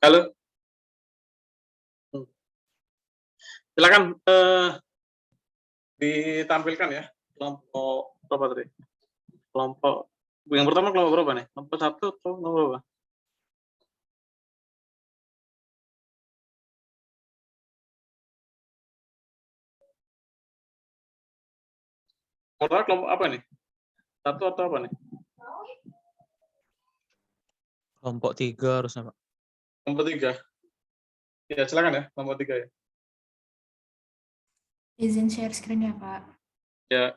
Halo? Hmm. Silakan, ditampilkan ya, kelompok berapa tadi? Kelompok yang pertama kelompok berapa nih? Kelompok 1 atau kelompok berapa? Pertama kelompok apa nih? 1 atau apa nih? Kelompok 3 harusnya, Pak. Kelompok 3? Ya, silakan ya, kelompok 3 ya. Izin share screen ya, Pak. Ya.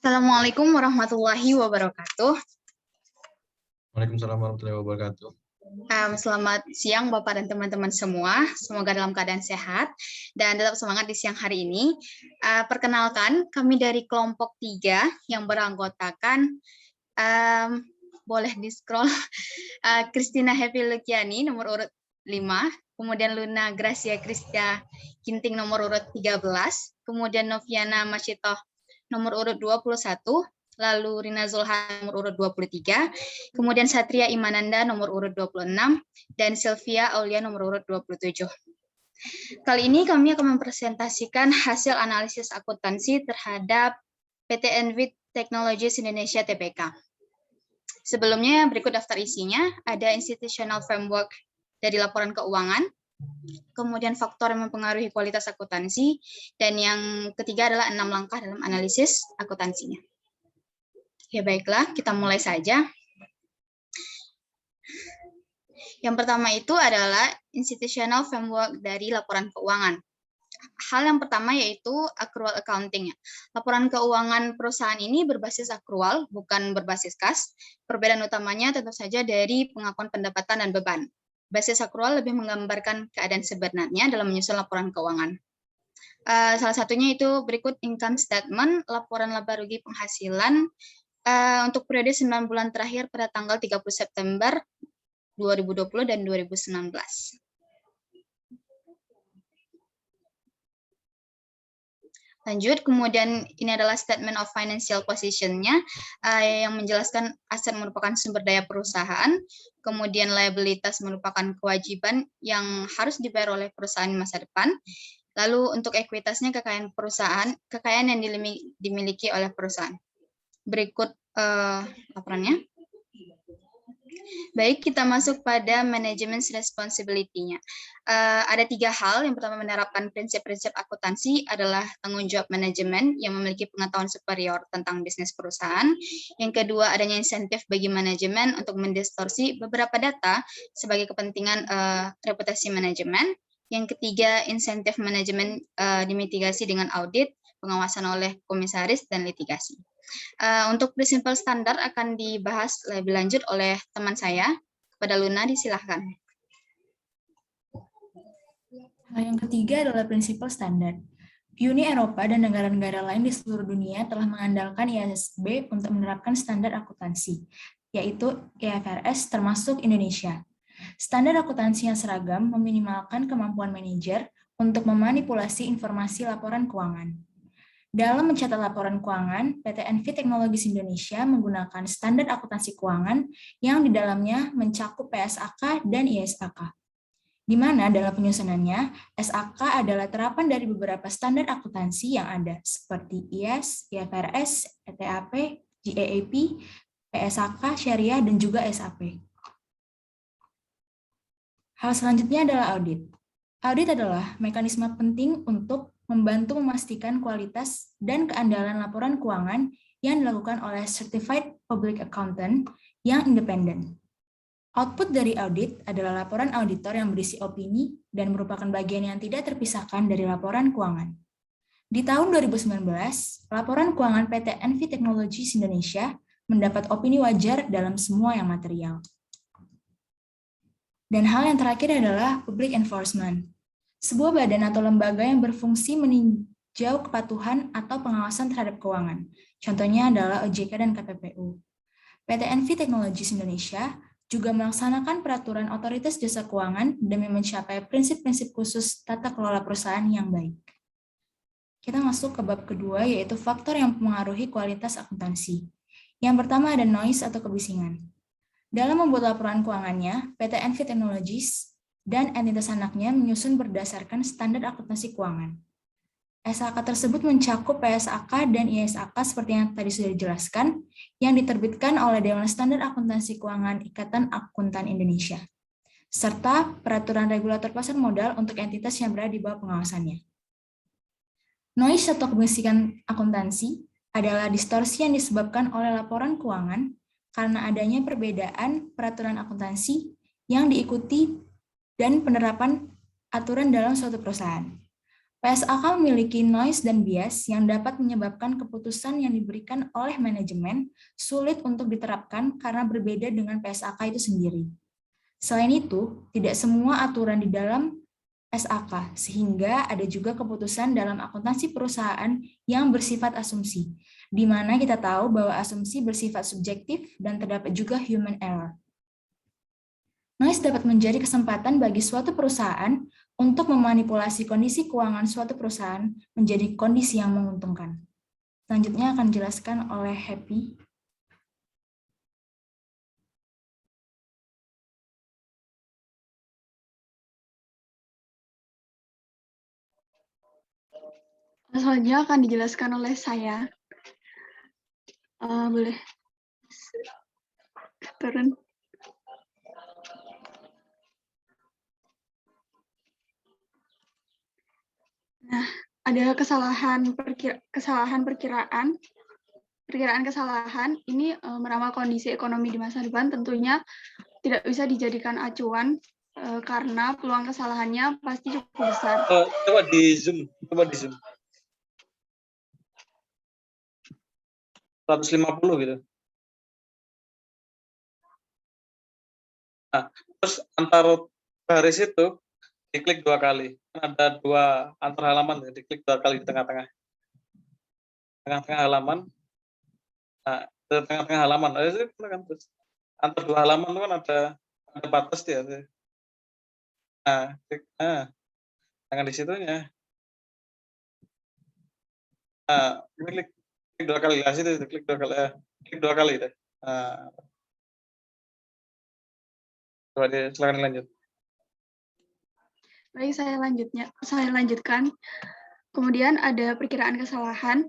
Assalamualaikum warahmatullahi wabarakatuh. Waalaikumsalam warahmatullahi wabarakatuh. Selamat siang Bapak dan teman-teman semua. Semoga dalam keadaan sehat dan tetap semangat di siang hari ini. Perkenalkan, kami dari kelompok 3 yang beranggotakan, boleh di-scroll, Christina Happy Lukiani nomor urut 5, kemudian Luna Gracia Kristia Ginting nomor urut 13, kemudian Noviana Masyitoh nomor urut 21, lalu Rina Zulhan nomor urut 23, kemudian Satria Imananda nomor urut 26, dan Sylvia Aulia nomor urut 27. Kali ini kami akan mempresentasikan hasil analisis akuntansi terhadap PT Envit Technologies Indonesia Tbk. Sebelumnya berikut daftar isinya, ada institutional framework dari laporan keuangan, kemudian faktor yang mempengaruhi kualitas akuntansi, dan yang ketiga adalah 6 langkah dalam analisis akuntansinya. Ya baiklah, kita mulai saja. Yang pertama itu adalah institutional framework dari laporan keuangan. Hal yang pertama yaitu accrual accounting. Laporan keuangan perusahaan ini berbasis accrual, bukan berbasis kas. Perbedaan utamanya tentu saja dari pengakuan pendapatan dan beban. Basis accrual lebih menggambarkan keadaan sebenarnya dalam menyusun laporan keuangan. Salah satunya itu berikut income statement, laporan laba rugi penghasilan untuk periode 9 bulan terakhir pada tanggal 30 September 2020 dan 2019. Lanjut, kemudian ini adalah statement of financial position-nya yang menjelaskan aset merupakan sumber daya perusahaan, kemudian liabilitas merupakan kewajiban yang harus dibayar oleh perusahaan di masa depan, lalu untuk ekuitasnya kekayaan yang dimiliki oleh perusahaan. Berikut laporannya. Baik, kita masuk pada management responsibility-nya. Ada 3 hal. Yang pertama, menerapkan prinsip-prinsip akuntansi adalah tanggung jawab manajemen yang memiliki pengetahuan superior tentang bisnis perusahaan. Yang kedua, adanya insentif bagi manajemen untuk mendistorsi beberapa data sebagai kepentingan reputasi manajemen. Yang ketiga, insentif manajemen dimitigasi dengan audit, pengawasan oleh komisaris, dan litigasi. Untuk prinsipal standar akan dibahas lebih lanjut oleh teman saya. Kepada Luna, disilahkan. Yang ketiga adalah prinsipal standar. Uni Eropa dan negara-negara lain di seluruh dunia telah mengandalkan IASB untuk menerapkan standar akuntansi, yaitu IFRS termasuk Indonesia. Standar akuntansi yang seragam meminimalkan kemampuan manajer untuk memanipulasi informasi laporan keuangan. Dalam mencatat laporan keuangan, PT Envi Technologies Indonesia menggunakan standar akuntansi keuangan yang di dalamnya mencakup PSAK dan ISAK. Di mana dalam penyusunannya, SAK adalah terapan dari beberapa standar akuntansi yang ada, seperti IAS, IFRS, ETAP, GAAP, PSAK, Syariah, dan juga SAP. Hal selanjutnya adalah audit. Audit adalah mekanisme penting untuk membantu memastikan kualitas dan keandalan laporan keuangan yang dilakukan oleh Certified Public Accountant yang independen. Output dari audit adalah laporan auditor yang berisi opini dan merupakan bagian yang tidak terpisahkan dari laporan keuangan. Di tahun 2019, laporan keuangan PT Envi Technologies Indonesia mendapat opini wajar dalam semua yang material. Dan hal yang terakhir adalah public enforcement, sebuah badan atau lembaga yang berfungsi meninjau kepatuhan atau pengawasan terhadap keuangan. Contohnya adalah OJK dan KPPU. PT Envi Technologies Indonesia juga melaksanakan peraturan otoritas jasa keuangan demi mencapai prinsip-prinsip khusus tata kelola perusahaan yang baik. Kita masuk ke bab kedua, yaitu faktor yang mempengaruhi kualitas akuntansi. Yang pertama ada noise atau kebisingan. Dalam membuat laporan keuangannya, PT Envi Technologies dan entitas anaknya menyusun berdasarkan standar akuntansi keuangan. SAK tersebut mencakup PSAK dan ISAK seperti yang tadi sudah dijelaskan, yang diterbitkan oleh Dewan Standar Akuntansi Keuangan Ikatan Akuntan Indonesia, serta peraturan regulator pasar modal untuk entitas yang berada di bawah pengawasannya. Noise atau kebisingan akuntansi adalah distorsi yang disebabkan oleh laporan keuangan karena adanya perbedaan peraturan akuntansi yang diikuti dan penerapan aturan dalam suatu perusahaan. PSAK memiliki noise dan bias yang dapat menyebabkan keputusan yang diberikan oleh manajemen sulit untuk diterapkan karena berbeda dengan PSAK itu sendiri. Selain itu, tidak semua aturan di dalam SAK, sehingga ada juga keputusan dalam akuntansi perusahaan yang bersifat asumsi, di mana kita tahu bahwa asumsi bersifat subjektif dan terdapat juga human error. Noise dapat menjadi kesempatan bagi suatu perusahaan untuk memanipulasi kondisi keuangan suatu perusahaan menjadi kondisi yang menguntungkan. Selanjutnya akan dijelaskan oleh Happy. Selanjutnya akan dijelaskan oleh saya. Boleh turun. Nah, ada kesalahan perkiraan kesalahan ini meramal kondisi ekonomi di masa depan tentunya tidak bisa dijadikan acuan karena peluang kesalahannya pasti cukup besar. Coba di zoom. 150 gitu. Nah, terus antar garis itu diklik 2 kali. Ada 2 antar halaman ya, diklik 2 kali di tengah-tengah. Tengah-tengah halaman. Nah, di tengah-tengah halaman. Terus antar 2 halaman itu kan ada batas dia. Nah, jangan di situnya. Nah, klik 2 kali lah situ, klik 2 kali. Klik 2 kali deh. Nah. Coba silakan lanjut. Baik, saya lanjutkan. Kemudian ada perkiraan kesalahan.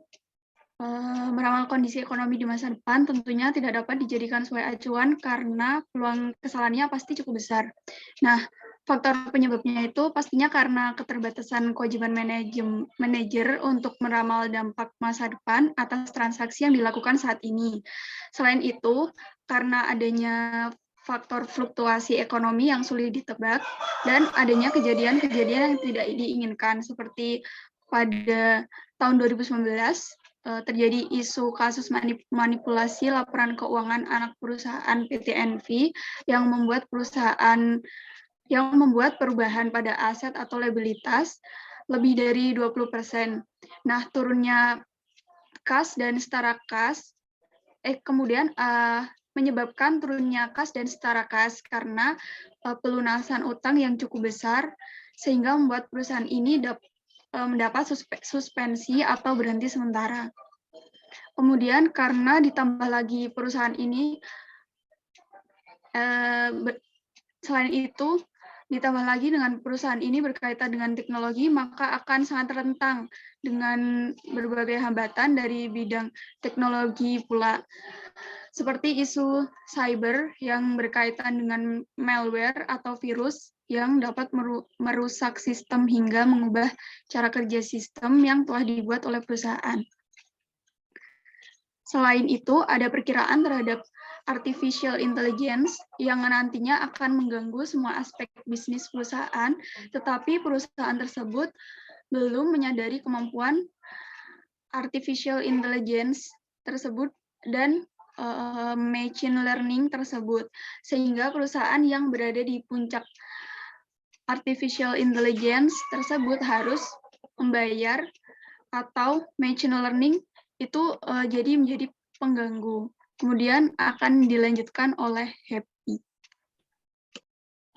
Meramal kondisi ekonomi di masa depan tentunya tidak dapat dijadikan sebagai acuan karena peluang kesalahannya pasti cukup besar. Nah, faktor penyebabnya itu pastinya karena keterbatasan kewajiban manajer untuk meramal dampak masa depan atas transaksi yang dilakukan saat ini. Selain itu, karena adanya faktor fluktuasi ekonomi yang sulit ditebak dan adanya kejadian-kejadian yang tidak diinginkan seperti pada tahun 2019 terjadi isu kasus manipulasi laporan keuangan anak perusahaan PT Envi yang membuat perusahaan yang membuat perubahan pada aset atau liabilitas lebih dari 20%. Nah, turunnya kas dan setara kas, kemudian menyebabkan turunnya kas dan setara kas karena pelunasan utang yang cukup besar, sehingga membuat perusahaan ini mendapat suspensi atau berhenti sementara. Kemudian karena ditambah lagi perusahaan ini, selain itu ditambah lagi dengan perusahaan ini berkaitan dengan teknologi, maka akan sangat rentan dengan berbagai hambatan dari bidang teknologi pula. Seperti isu cyber yang berkaitan dengan malware atau virus yang dapat merusak sistem hingga mengubah cara kerja sistem yang telah dibuat oleh perusahaan. Selain itu, ada perkiraan terhadap artificial intelligence yang nantinya akan mengganggu semua aspek bisnis perusahaan, tetapi perusahaan tersebut belum menyadari kemampuan artificial intelligence tersebut dan machine learning tersebut, sehingga perusahaan yang berada di puncak artificial intelligence tersebut harus membayar atau machine learning itu menjadi pengganggu. Kemudian akan dilanjutkan oleh Happy.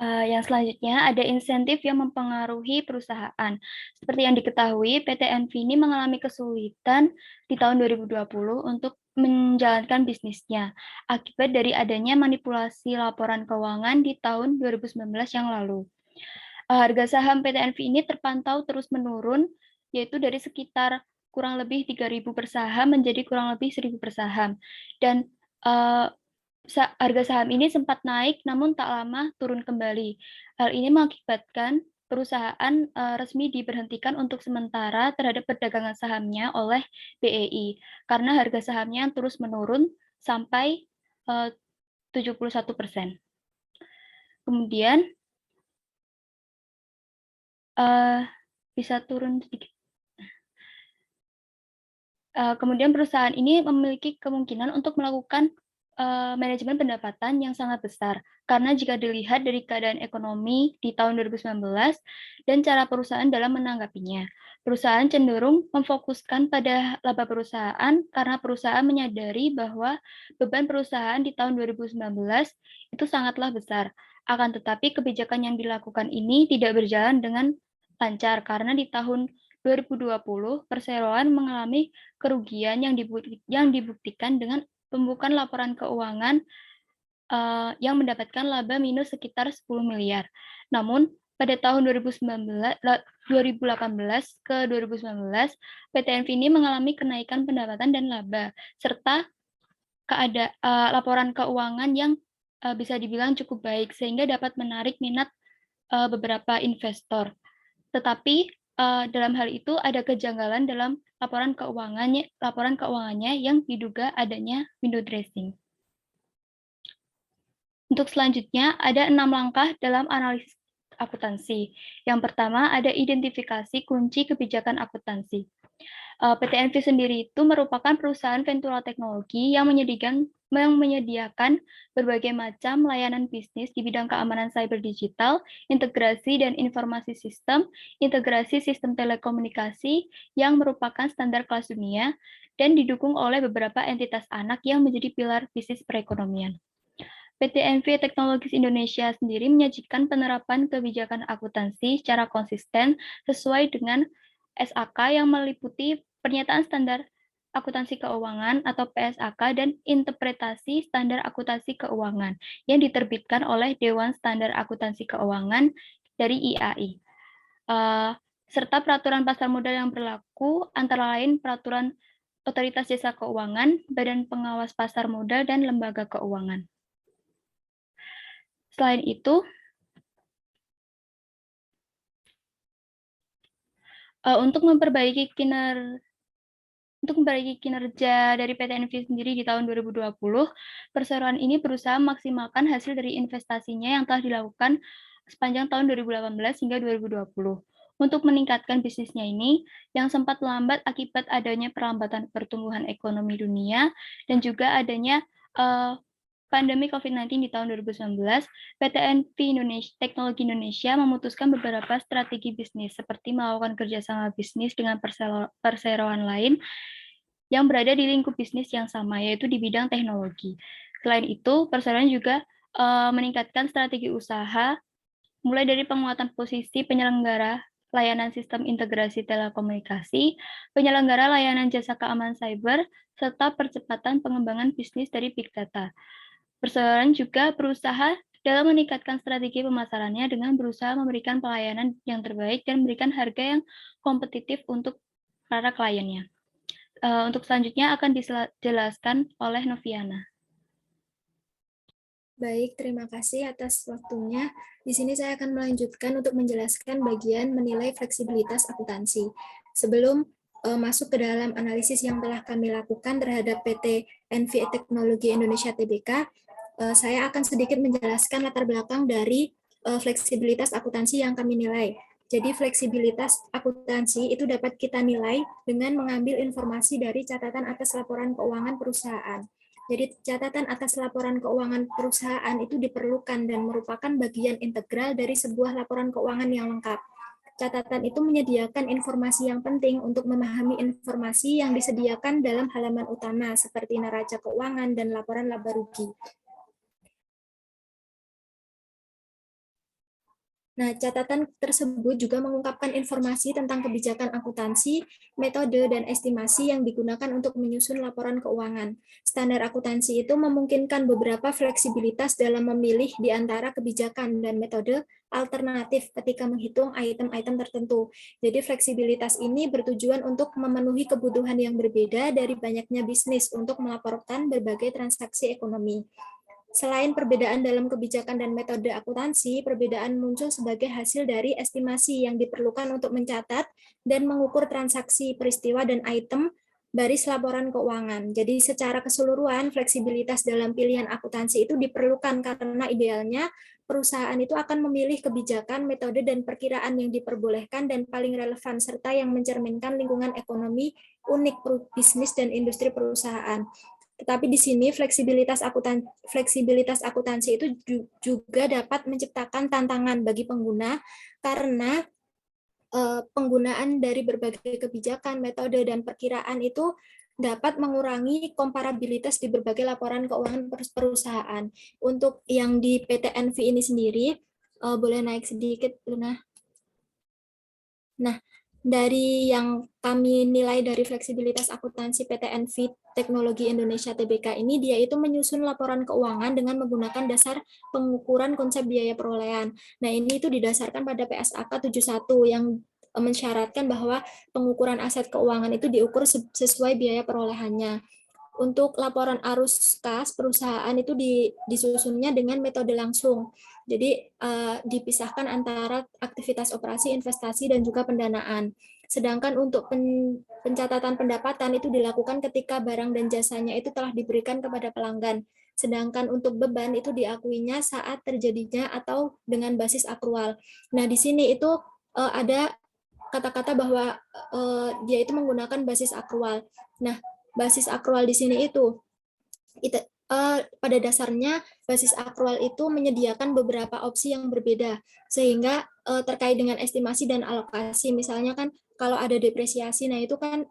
Yang selanjutnya ada insentif yang mempengaruhi perusahaan. Seperti yang diketahui, PT Envi ini mengalami kesulitan di tahun 2020 untuk menjalankan bisnisnya akibat dari adanya manipulasi laporan keuangan di tahun 2019 yang lalu. Harga saham PT Envi ini terpantau terus menurun, yaitu dari sekitar kurang lebih 3.000 per saham menjadi kurang lebih 1.000 per saham. Dan harga saham ini sempat naik, namun tak lama turun kembali. Hal ini mengakibatkan perusahaan resmi diberhentikan untuk sementara terhadap perdagangan sahamnya oleh BEI, karena harga sahamnya terus menurun sampai 71%. Kemudian, bisa turun sedikit. Kemudian perusahaan ini memiliki kemungkinan untuk melakukan manajemen pendapatan yang sangat besar, karena jika dilihat dari keadaan ekonomi di tahun 2019 dan cara perusahaan dalam menanggapinya, perusahaan cenderung memfokuskan pada laba perusahaan karena perusahaan menyadari bahwa beban perusahaan di tahun 2019 itu sangatlah besar. Akan tetapi kebijakan yang dilakukan ini tidak berjalan dengan lancar karena di tahun 2020 perseroan mengalami kerugian yang dibuktikan dengan pembukaan laporan keuangan yang mendapatkan laba minus sekitar 10 miliar. Namun, pada tahun 2018 ke 2019, PT Envi ini mengalami kenaikan pendapatan dan laba, serta laporan keuangan yang bisa dibilang cukup baik, sehingga dapat menarik minat beberapa investor. Tetapi, dalam hal itu ada kejanggalan dalam laporan keuangannya yang diduga adanya window dressing. Untuk selanjutnya ada 6 langkah dalam analisis akuntansi. Yang pertama ada identifikasi kunci kebijakan akuntansi. PT Envi sendiri itu merupakan perusahaan Ventura Teknologi yang menyediakan berbagai macam layanan bisnis di bidang keamanan cyber digital, integrasi dan informasi sistem, integrasi sistem telekomunikasi yang merupakan standar kelas dunia, dan didukung oleh beberapa entitas anak yang menjadi pilar bisnis perekonomian. PT Envi Technologies Indonesia sendiri menyajikan penerapan kebijakan akuntansi secara konsisten sesuai dengan SAK yang meliputi pernyataan standar akuntansi keuangan atau PSAK dan interpretasi standar akuntansi keuangan yang diterbitkan oleh Dewan Standar Akuntansi Keuangan dari IAI. Serta peraturan pasar modal yang berlaku antara lain peraturan Otoritas Jasa Keuangan, Badan Pengawas Pasar Modal, dan Lembaga Keuangan. Selain itu, untuk memperbaiki kinerja dari PT Envi sendiri di tahun 2020, perseroan ini berusaha memaksimalkan hasil dari investasinya yang telah dilakukan sepanjang tahun 2018 hingga 2020. Untuk meningkatkan bisnisnya ini, yang sempat lambat akibat adanya perlambatan pertumbuhan ekonomi dunia dan juga adanya pandemi COVID-19 di tahun 2019, PT NV Teknologi Indonesia memutuskan beberapa strategi bisnis, seperti melakukan kerjasama bisnis dengan perseroan lain yang berada di lingkup bisnis yang sama, yaitu di bidang teknologi. Selain itu, perseroan juga meningkatkan strategi usaha, mulai dari penguatan posisi penyelenggara layanan sistem integrasi telekomunikasi, penyelenggara layanan jasa keamanan cyber, serta percepatan pengembangan bisnis dari Big Data. Perseroan juga berusaha dalam meningkatkan strategi pemasarannya dengan berusaha memberikan pelayanan yang terbaik dan memberikan harga yang kompetitif untuk para kliennya. Untuk selanjutnya akan dijelaskan oleh Noviana. Baik, terima kasih atas waktunya. Di sini saya akan melanjutkan untuk menjelaskan bagian menilai fleksibilitas akuntansi. Sebelum masuk ke dalam analisis yang telah kami lakukan terhadap PT NV Teknologi Indonesia Tbk, saya akan sedikit menjelaskan latar belakang dari fleksibilitas akuntansi yang kami nilai. Jadi fleksibilitas akuntansi itu dapat kita nilai dengan mengambil informasi dari catatan atas laporan keuangan perusahaan. Jadi catatan atas laporan keuangan perusahaan itu diperlukan dan merupakan bagian integral dari sebuah laporan keuangan yang lengkap. Catatan itu menyediakan informasi yang penting untuk memahami informasi yang disediakan dalam halaman utama seperti neraca keuangan dan laporan laba rugi. Nah, catatan tersebut juga mengungkapkan informasi tentang kebijakan akuntansi, metode, dan estimasi yang digunakan untuk menyusun laporan keuangan. Standar akuntansi itu memungkinkan beberapa fleksibilitas dalam memilih di antara kebijakan dan metode alternatif ketika menghitung item-item tertentu. Jadi fleksibilitas ini bertujuan untuk memenuhi kebutuhan yang berbeda dari banyaknya bisnis untuk melaporkan berbagai transaksi ekonomi. Selain perbedaan dalam kebijakan dan metode akuntansi, perbedaan muncul sebagai hasil dari estimasi yang diperlukan untuk mencatat dan mengukur transaksi, peristiwa, dan item baris laporan keuangan. Jadi secara keseluruhan, fleksibilitas dalam pilihan akuntansi itu diperlukan karena idealnya perusahaan itu akan memilih kebijakan, metode, dan perkiraan yang diperbolehkan dan paling relevan, serta yang mencerminkan lingkungan ekonomi unik bisnis dan industri perusahaan. Tetapi di sini fleksibilitas akuntansi itu juga dapat menciptakan tantangan bagi pengguna karena penggunaan dari berbagai kebijakan, metode, dan perkiraan itu dapat mengurangi komparabilitas di berbagai laporan keuangan perusahaan. Untuk yang di PT NV ini sendiri, boleh naik sedikit, Luna. Nah, dari yang kami nilai dari fleksibilitas akuntansi PT NV Teknologi Indonesia Tbk ini, dia itu menyusun laporan keuangan dengan menggunakan dasar pengukuran konsep biaya perolehan. Nah, ini itu didasarkan pada PSAK 71 yang mensyaratkan bahwa pengukuran aset keuangan itu diukur sesuai biaya perolehannya. Untuk laporan arus kas perusahaan itu disusunnya dengan metode langsung. Jadi dipisahkan antara aktivitas operasi, investasi, dan juga pendanaan. Sedangkan untuk pencatatan pendapatan itu dilakukan ketika barang dan jasanya itu telah diberikan kepada pelanggan. Sedangkan untuk beban itu diakuinya saat terjadinya atau dengan basis akrual. Nah, di sini itu ada kata-kata bahwa dia itu menggunakan basis akrual. Nah, basis akrual di sini itu pada dasarnya basis akrual itu menyediakan beberapa opsi yang berbeda sehingga terkait dengan estimasi dan alokasi. Misalnya kan kalau ada depresiasi, nah itu kan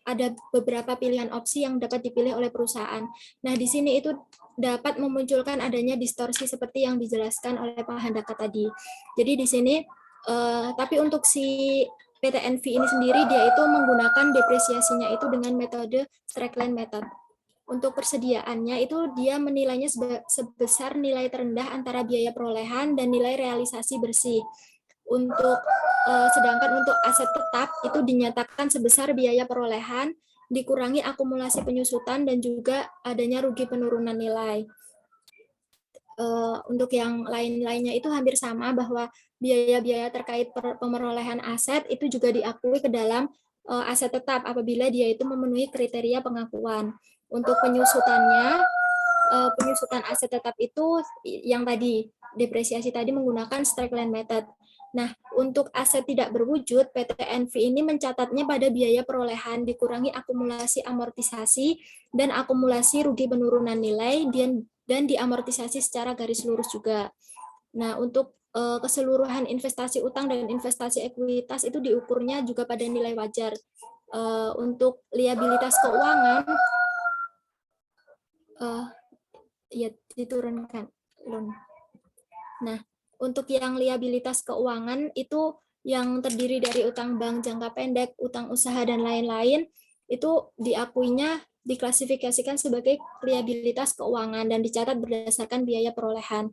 ada beberapa pilihan opsi yang dapat dipilih oleh perusahaan. Nah, di sini itu dapat memunculkan adanya distorsi seperti yang dijelaskan oleh Pak Handaka tadi. Jadi di sini tapi untuk si PT NV ini sendiri dia itu menggunakan depresiasinya itu dengan metode straight line method. Untuk persediaannya itu dia menilainya sebesar nilai terendah antara biaya perolehan dan nilai realisasi bersih. Sedangkan untuk aset tetap itu dinyatakan sebesar biaya perolehan dikurangi akumulasi penyusutan dan juga adanya rugi penurunan nilai. Untuk yang lain-lainnya itu hampir sama bahwa biaya-biaya terkait pemerolehan aset itu juga diakui ke dalam aset tetap apabila dia itu memenuhi kriteria pengakuan. Untuk penyusutannya, penyusutan aset tetap itu yang tadi, depresiasi tadi menggunakan straight line method. Nah, untuk aset tidak berwujud, PT NV ini mencatatnya pada biaya perolehan dikurangi akumulasi amortisasi dan akumulasi rugi penurunan nilai dan diamortisasi secara garis lurus juga. Nah, untuk keseluruhan investasi utang dan investasi ekuitas itu diukurnya juga pada nilai wajar. Untuk liabilitas keuangan, ya diturunkan. Nah, untuk yang liabilitas keuangan itu yang terdiri dari utang bank jangka pendek, utang usaha, dan lain-lain, itu diakuinya diklasifikasikan sebagai liabilitas keuangan dan dicatat berdasarkan biaya perolehan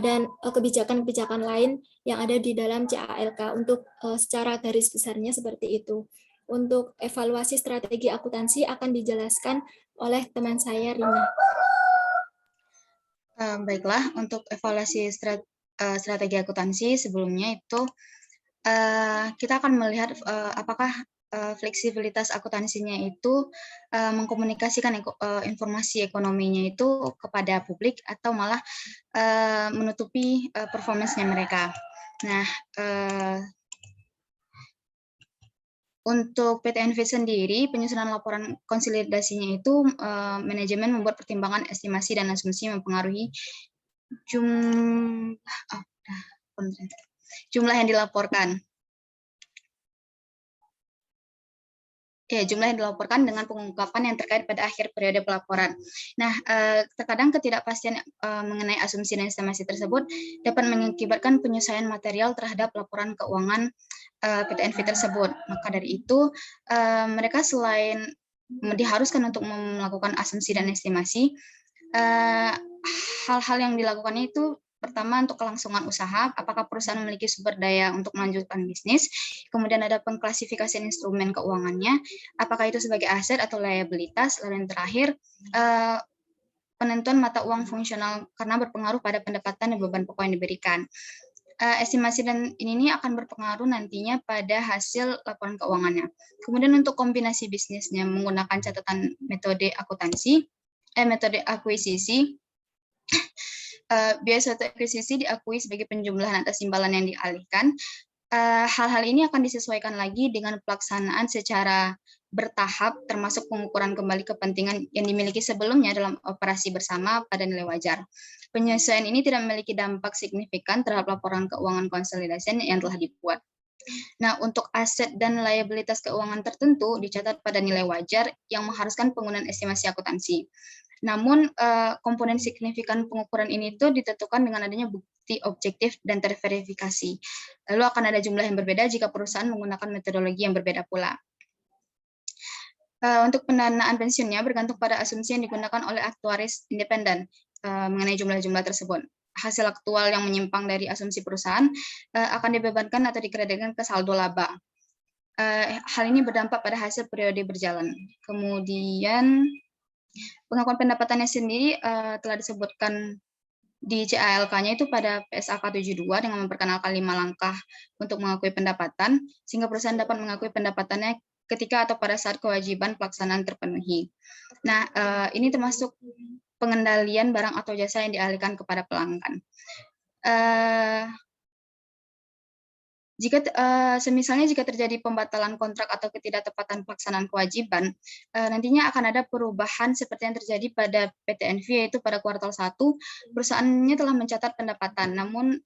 dan kebijakan-kebijakan lain yang ada di dalam CALK. Untuk secara garis besarnya seperti itu. Untuk evaluasi strategi akuntansi akan dijelaskan oleh teman saya, Rina. Baiklah, untuk evaluasi strategi akuntansi sebelumnya itu kita akan melihat apakah fleksibilitas akuntansinya itu mengkomunikasikan informasi ekonominya itu kepada publik atau malah menutupi performance-nya mereka. Nah, untuk PT NV sendiri, penyusunan laporan konsolidasinya itu manajemen membuat pertimbangan estimasi dan asumsi mempengaruhi jumlah yang dilaporkan. Ya, jumlah yang dilaporkan dengan pengungkapan yang terkait pada akhir periode pelaporan. Nah, terkadang ketidakpastian mengenai asumsi dan estimasi tersebut dapat mengakibatkan penyesuaian material terhadap laporan keuangan PT NV tersebut. Maka dari itu, mereka selain diharuskan untuk melakukan asumsi dan estimasi, hal-hal yang dilakukannya itu pertama untuk kelangsungan usaha, apakah perusahaan memiliki sumber daya untuk melanjutkan bisnis, kemudian ada pengklasifikasian instrumen keuangannya, apakah itu sebagai aset atau liabilitas, lalu yang terakhir, penentuan mata uang fungsional karena berpengaruh pada pendapatan dan beban pokok yang diberikan. Estimasi dan ini akan berpengaruh nantinya pada hasil laporan keuangannya. Kemudian untuk kombinasi bisnisnya menggunakan catatan metode akuntansi, metode akuisisi, biaya suatu akuisisi diakui sebagai penjumlahan atas imbalan yang dialihkan. Hal-hal ini akan disesuaikan lagi dengan pelaksanaan secara bertahap, termasuk pengukuran kembali kepentingan yang dimiliki sebelumnya dalam operasi bersama pada nilai wajar. Penyesuaian ini tidak memiliki dampak signifikan terhadap laporan keuangan konsolidasi yang telah dibuat. Nah, untuk aset dan liabilitas keuangan tertentu dicatat pada nilai wajar yang mengharuskan penggunaan estimasi akuntansi. Namun, komponen signifikan pengukuran ini itu ditentukan dengan adanya bukti objektif dan terverifikasi. Lalu akan ada jumlah yang berbeda jika perusahaan menggunakan metodologi yang berbeda pula. Untuk pendanaan pensiunnya bergantung pada asumsi yang digunakan oleh aktuaris independen mengenai jumlah-jumlah tersebut. Hasil aktual yang menyimpang dari asumsi perusahaan akan dibebankan atau dikreditkan ke saldo laba. Hal ini berdampak pada hasil periode berjalan. Kemudian pengakuan pendapatannya sendiri telah disebutkan di CALK-nya itu pada PSAK 72 dengan memperkenalkan 5 langkah untuk mengakui pendapatan, sehingga perusahaan dapat mengakui pendapatannya ketika atau pada saat kewajiban pelaksanaan terpenuhi. Nah, ini termasuk pengendalian barang atau jasa yang dialihkan kepada pelanggan. Semisalnya jika terjadi pembatalan kontrak atau ketidaktepatan pelaksanaan kewajiban, nantinya akan ada perubahan seperti yang terjadi pada PT NV, yaitu pada kuartal 1, perusahaannya telah mencatat pendapatan, namun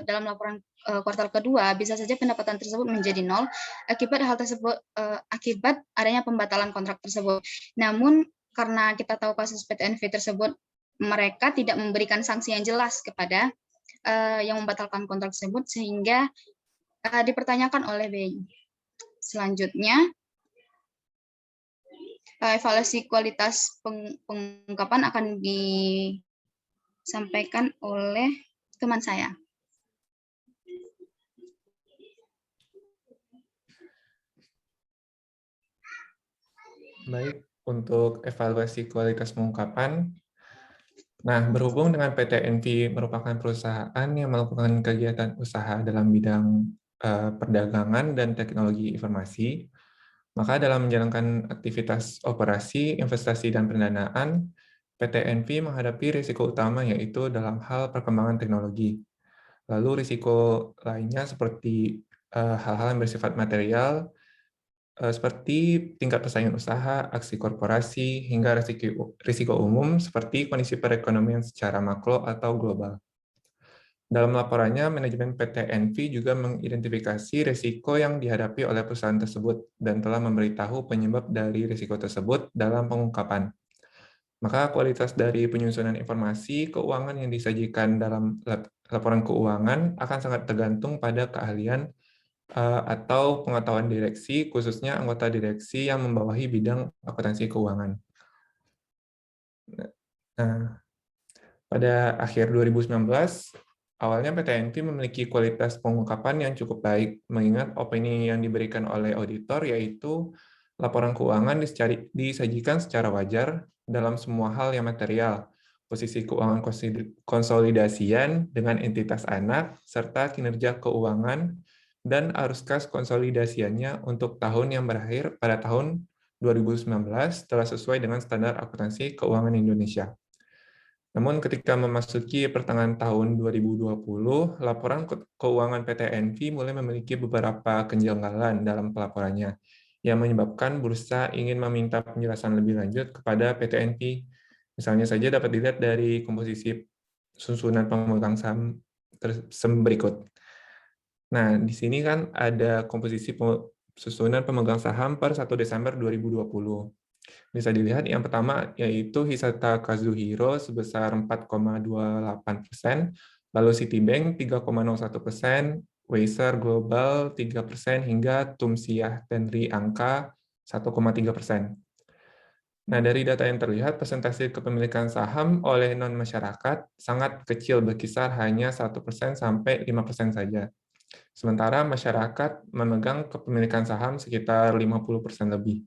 dalam laporan kuartal kedua, bisa saja pendapatan tersebut menjadi 0, akibat adanya pembatalan kontrak tersebut. Namun, karena kita tahu kasus PT NV tersebut, mereka tidak memberikan sanksi yang jelas kepada yang membatalkan kontrak tersebut, sehingga dipertanyakan oleh BI. Selanjutnya, evaluasi kualitas pengungkapan akan disampaikan oleh teman saya. Baik, untuk evaluasi kualitas pengungkapan, nah, berhubung dengan PT NV merupakan perusahaan yang melakukan kegiatan usaha dalam bidang perdagangan dan teknologi informasi, maka dalam menjalankan aktivitas operasi, investasi, dan pendanaan, PT NV menghadapi risiko utama yaitu dalam hal perkembangan teknologi. Lalu risiko lainnya seperti hal-hal yang bersifat material, seperti tingkat persaingan usaha, aksi korporasi, hingga risiko umum seperti kondisi perekonomian secara makro atau global. Dalam laporannya, manajemen PT Envi juga mengidentifikasi risiko yang dihadapi oleh perusahaan tersebut dan telah memberitahu penyebab dari risiko tersebut dalam pengungkapan. Maka kualitas dari penyusunan informasi keuangan yang disajikan dalam laporan keuangan akan sangat tergantung pada keahlian atau pengetahuan direksi, khususnya anggota direksi yang membawahi bidang akuntansi keuangan. Nah, pada akhir 2019, awalnya PT Envi memiliki kualitas pengungkapan yang cukup baik, mengingat opini yang diberikan oleh auditor yaitu laporan keuangan disajikan secara wajar dalam semua hal yang material, posisi keuangan konsolidasian dengan entitas anak, serta kinerja keuangan, dan arus kas konsolidasiannya untuk tahun yang berakhir pada tahun 2019 telah sesuai dengan standar akuntansi keuangan Indonesia. Namun ketika memasuki pertengahan tahun 2020, laporan keuangan PT Envi mulai memiliki beberapa kejanggalan dalam pelaporannya, yang menyebabkan bursa ingin meminta penjelasan lebih lanjut kepada PT Envi. Misalnya saja dapat dilihat dari komposisi susunan pemegang saham berikut. Nah, di sini kan ada komposisi susunan pemegang saham per 1 Desember 2020. Bisa dilihat yang pertama yaitu Hisata Kazuhiro sebesar 4,28%, lalu Citibank 3,01%, Weiser Global 3%, hingga Tumsiyah Tenri angka 1,3%. Nah, dari data yang terlihat, persentase kepemilikan saham oleh non-masyarakat sangat kecil, berkisar hanya 1% sampai 5% saja. Sementara masyarakat memegang kepemilikan saham sekitar 50% lebih.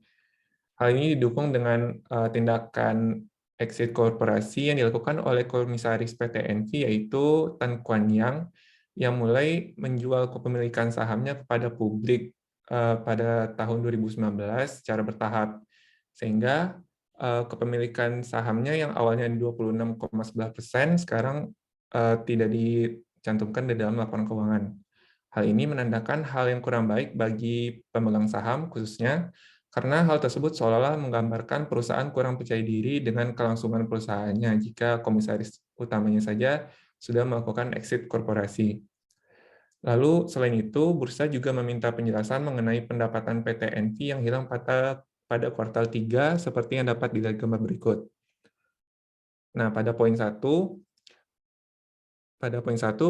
Hal ini didukung dengan tindakan exit korporasi yang dilakukan oleh komisaris PT Envi yaitu Tan Kuan Yang yang mulai menjual kepemilikan sahamnya kepada publik pada tahun 2019 secara bertahap, sehingga kepemilikan sahamnya yang awalnya 26,11% sekarang tidak dicantumkan di dalam laporan keuangan. Hal ini menandakan hal yang kurang baik bagi pemegang saham khususnya, karena hal tersebut seolah-olah menggambarkan perusahaan kurang percaya diri dengan kelangsungan perusahaannya jika komisaris utamanya saja sudah melakukan exit korporasi. Lalu selain itu, bursa juga meminta penjelasan mengenai pendapatan PT Envi yang hilang pada kuartal 3 seperti yang dapat dilihat gambar berikut. Nah, pada poin 1,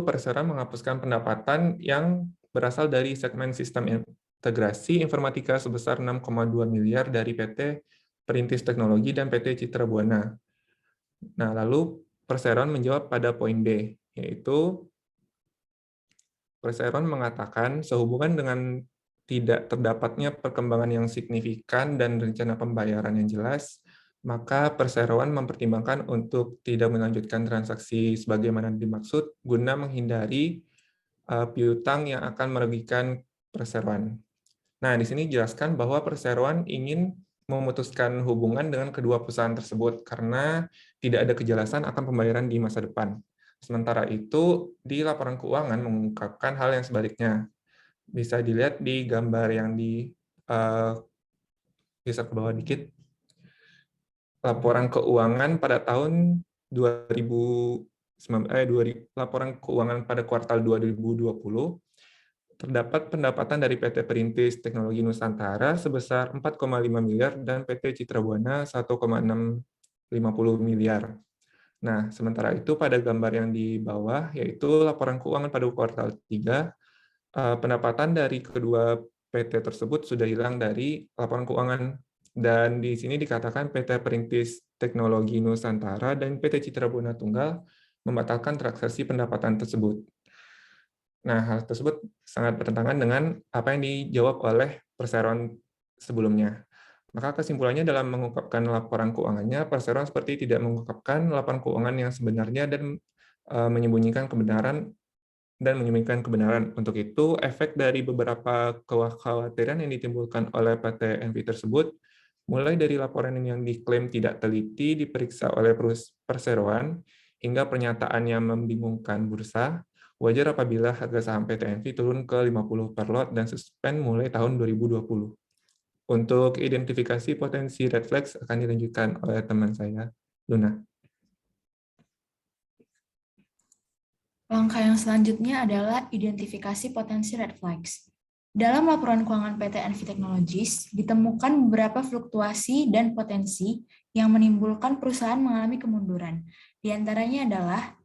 perseroan menghapuskan pendapatan yang berasal dari segmen sistem integrasi informatika sebesar 6,2 miliar dari PT Perintis Teknologi dan PT Citra Buana. Nah, lalu perseroan menjawab pada poin B, yaitu perseroan mengatakan sehubungan dengan tidak terdapatnya perkembangan yang signifikan dan rencana pembayaran yang jelas, maka perseroan mempertimbangkan untuk tidak melanjutkan transaksi sebagaimana dimaksud guna menghindari piutang yang akan merugikan perseroan. Nah, di sini dijelaskan bahwa perseroan ingin memutuskan hubungan dengan kedua perusahaan tersebut karena tidak ada kejelasan akan pembayaran di masa depan. Sementara itu, di laporan keuangan mengungkapkan hal yang sebaliknya. Bisa dilihat di gambar yang geser ke bawah dikit. Laporan keuangan pada tahun 2019, laporan keuangan pada kuartal 2020, terdapat pendapatan dari PT Perintis Teknologi Nusantara sebesar 4,5 miliar dan PT Citra Buana 1,650 miliar. Nah, sementara itu pada gambar yang di bawah, yaitu laporan keuangan pada kuartal 3, pendapatan dari kedua PT tersebut sudah hilang dari laporan keuangan. Dan di sini dikatakan PT Perintis Teknologi Nusantara dan PT Citra Buana Tunggal membatalkan transaksi pendapatan tersebut. Nah, hal tersebut sangat bertentangan dengan apa yang dijawab oleh perseroan sebelumnya. Maka kesimpulannya dalam mengungkapkan laporan keuangannya, perseroan seperti tidak mengungkapkan laporan keuangan yang sebenarnya dan menyembunyikan kebenaran. Untuk itu, efek dari beberapa kekhawatiran yang ditimbulkan oleh PT Envi tersebut, mulai dari laporan yang diklaim tidak teliti diperiksa oleh perseroan, hingga pernyataan yang membingungkan bursa, wajar apabila harga saham PT Envi turun ke 50 per lot dan suspend mulai tahun 2020. Untuk identifikasi potensi red flags akan dilanjutkan oleh teman saya, Luna. Langkah yang selanjutnya adalah identifikasi potensi red flags. Dalam laporan keuangan PT Envy Technologies, ditemukan beberapa fluktuasi dan potensi yang menimbulkan perusahaan mengalami kemunduran. Di antaranya adalah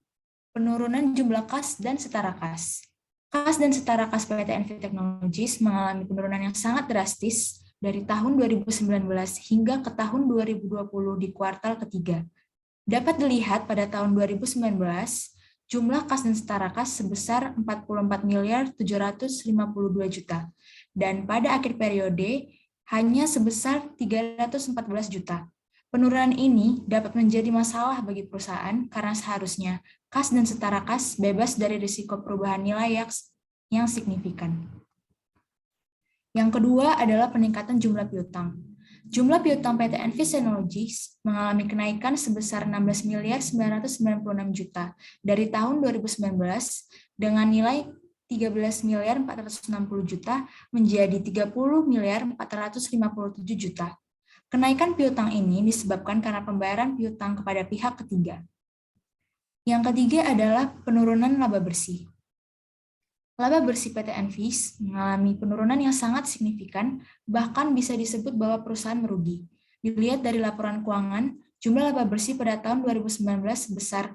penurunan jumlah kas dan setara kas. Kas dan setara kas PT Envy Technologies mengalami penurunan yang sangat drastis dari tahun 2019 hingga ke tahun 2020 di kuartal ketiga. Dapat dilihat pada tahun 2019, jumlah kas dan setara kas sebesar 44.752 juta, dan pada akhir periode hanya sebesar 314 juta. Penurunan ini dapat menjadi masalah bagi perusahaan karena seharusnya kas dan setara kas bebas dari risiko perubahan nilai yang signifikan. Yang kedua adalah peningkatan jumlah piutang. Jumlah piutang PT Envy Technologies mengalami kenaikan sebesar 16.996 juta dari tahun 2019 dengan nilai 13.460 juta menjadi 30.457 juta. Kenaikan piutang ini disebabkan karena pembayaran piutang kepada pihak ketiga. Yang ketiga adalah penurunan laba bersih. Laba bersih PT Envy mengalami penurunan yang sangat signifikan, bahkan bisa disebut bahwa perusahaan merugi. Dilihat dari laporan keuangan, jumlah laba bersih pada tahun 2019 sebesar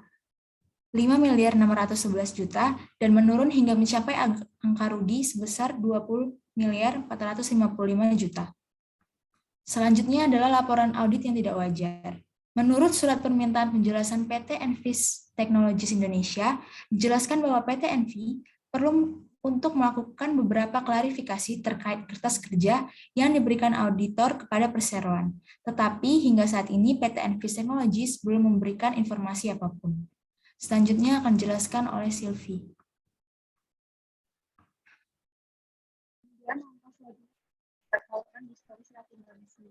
5.611 juta dan menurun hingga mencapai angka rugi sebesar 20.455 juta. Selanjutnya adalah laporan audit yang tidak wajar. Menurut surat permintaan penjelasan PT Envy Technologies Indonesia, dijelaskan bahwa PT Envy perlu untuk melakukan beberapa klarifikasi terkait kertas kerja yang diberikan auditor kepada perseroan. Tetapi hingga saat ini PT Envy Technologies belum memberikan informasi apapun. Selanjutnya akan dijelaskan oleh Sylvie. Kemudian langkah selanjutnya terkait distorsi akumulasi.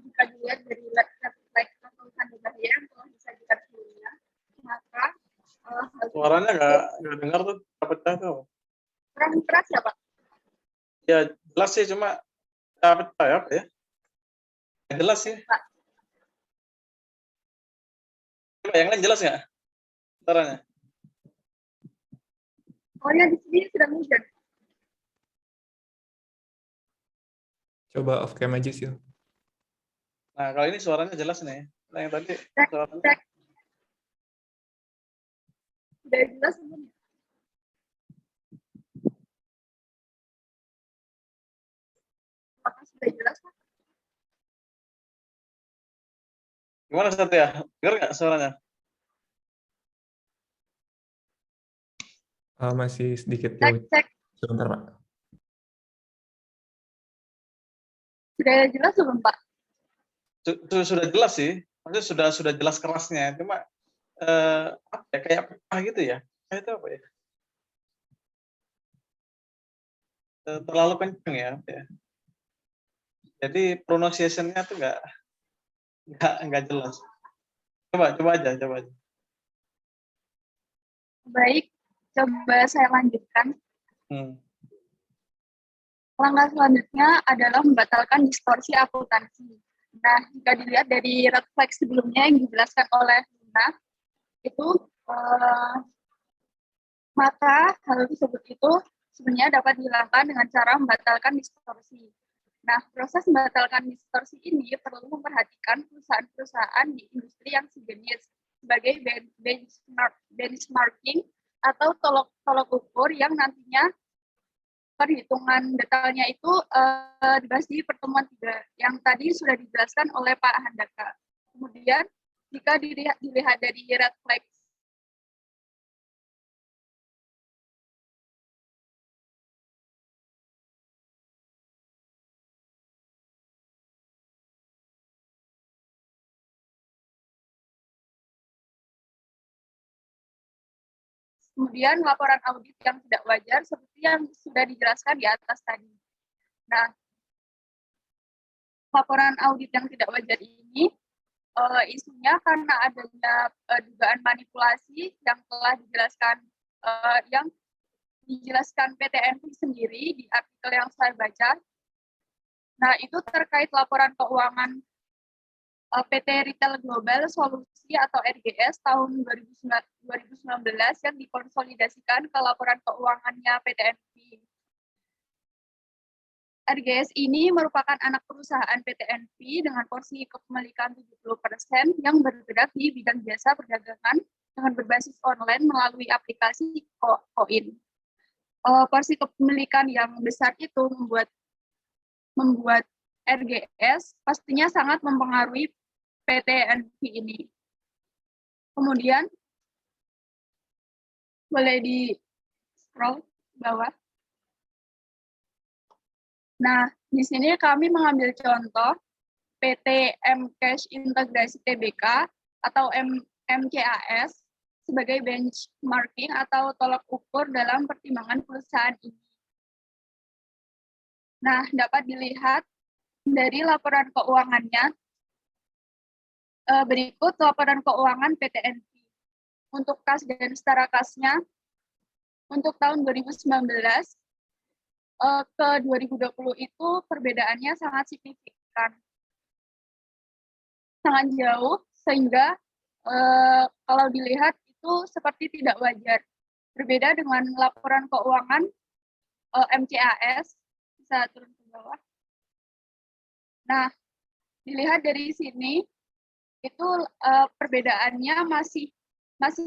Jika dilihat dari red atau tanda bahaya yang telah disajikan sebelumnya, maka Suaranya nggak dengar tuh, pecah tuh. kurang keras ya Pak? Ya jelas sih, cuma pecah ya, Pak ya. Yang jelas sih. Coba yang lain jelas nggak suaranya? Soalnya di sini sedang hujan. Coba off cam aja sih. Nah kalau ini suaranya jelas nih. Nah yang tadi suaranya. Cek. Sudah jelas sebelumnya. Apakah sudah jelas Pak? Gimana Satya? Dengar nggak suaranya? Masih sedikit Cek, jauh. cek. Sebentar, Pak. Sudah jelas belum Pak? Sudah jelas sih. Maksudnya sudah jelas kerasnya. Cuma apa ya, kayak pecah gitu ya. Itu apa ya? Terlalu kencang ya. Jadi pronunciation-nya tuh nggak jelas. Coba aja. Baik, coba saya lanjutkan. Langkah selanjutnya adalah membatalkan distorsi akuntansi. Nah, jika dilihat dari red flag sebelumnya yang dijelaskan oleh Luna, itu maka hal tersebut itu sebenarnya dapat dihilangkan dengan cara membatalkan distorsi. Nah, proses membatalkan distorsi ini perlu memperhatikan perusahaan-perusahaan di industri yang sejenis sebagai benchmarking atau tolok ukur yang nantinya perhitungan detailnya itu dibahas di pertemuan 3 yang tadi sudah dijelaskan oleh Pak Handaka. Kemudian jika dilihat dari red flag kemudian laporan audit yang tidak wajar seperti yang sudah dijelaskan di atas tadi. Nah, laporan audit yang tidak wajar ini isunya karena adanya dugaan manipulasi yang telah dijelaskan PT Envy sendiri di artikel yang saya baca. Nah, itu terkait laporan keuangan PT Retail Global Solusi atau RGS tahun 2019 yang dikonsolidasikan ke laporan keuangannya PT NV. RGS ini merupakan anak perusahaan PT NV dengan porsi kepemilikan 70% yang bergerak di bidang jasa perdagangan dengan berbasis online melalui aplikasi Koin. Porsi kepemilikan yang besar itu membuat RGS pastinya sangat mempengaruhi PT NV ini. Kemudian, boleh di scroll ke bawah. Nah, di sini kami mengambil contoh PT M-Cash Integrasi Tbk atau MCAS sebagai benchmarking atau tolak ukur dalam pertimbangan perusahaan ini. Nah, dapat dilihat dari laporan keuangannya. Berikut laporan keuangan PT NV. Untuk kas dan setara kasnya, untuk tahun 2019 ke 2020 itu perbedaannya sangat signifikan. Sangat jauh, sehingga kalau dilihat itu seperti tidak wajar. Berbeda dengan laporan keuangan MCAS, bisa turun ke bawah. Nah, dilihat dari sini, itu perbedaannya masih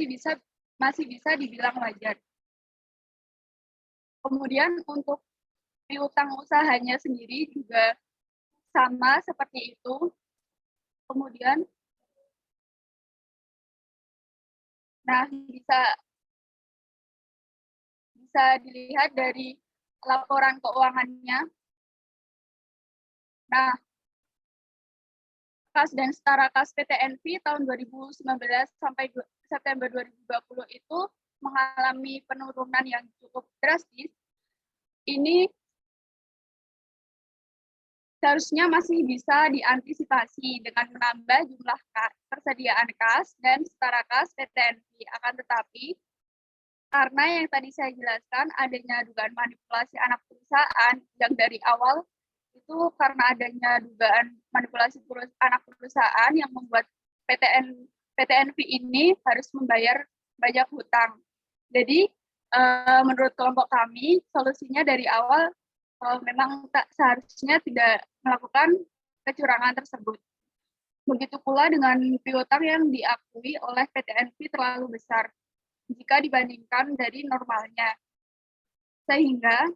bisa dibilang wajar. Kemudian untuk piutang usahanya sendiri juga sama seperti itu. Kemudian, nah bisa dilihat dari laporan keuangannya. Nah, kas dan setara kas PT NV tahun 2019 sampai September 2020 itu mengalami penurunan yang cukup drastis. Ini seharusnya masih bisa diantisipasi dengan menambah jumlah persediaan kas dan setara kas PT NV. Akan tetapi, karena yang tadi saya jelaskan adanya dugaan manipulasi anak perusahaan yang dari awal itu karena adanya dugaan manipulasi anak perusahaan yang membuat PT NV ini harus membayar banyak hutang. Jadi, menurut kelompok kami, solusinya dari awal memang seharusnya tidak melakukan kecurangan tersebut. Begitu pula dengan piutang yang diakui oleh PT NV terlalu besar jika dibandingkan dari normalnya. Sehingga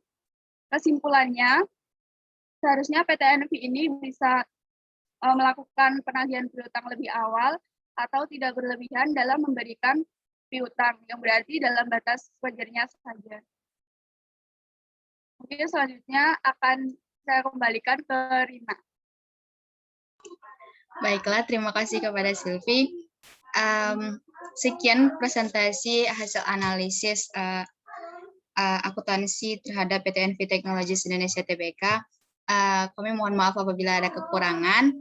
kesimpulannya, seharusnya PT NV ini bisa melakukan penagihan piutang lebih awal atau tidak berlebihan dalam memberikan piutang, yang berarti dalam batas wajarnya saja. Mungkin selanjutnya akan saya kembalikan ke Rina. Baiklah, terima kasih kepada Silvi. Sekian presentasi hasil analisis akuntansi terhadap PT NV Technologies Indonesia Tbk. Kami mohon maaf apabila ada kekurangan.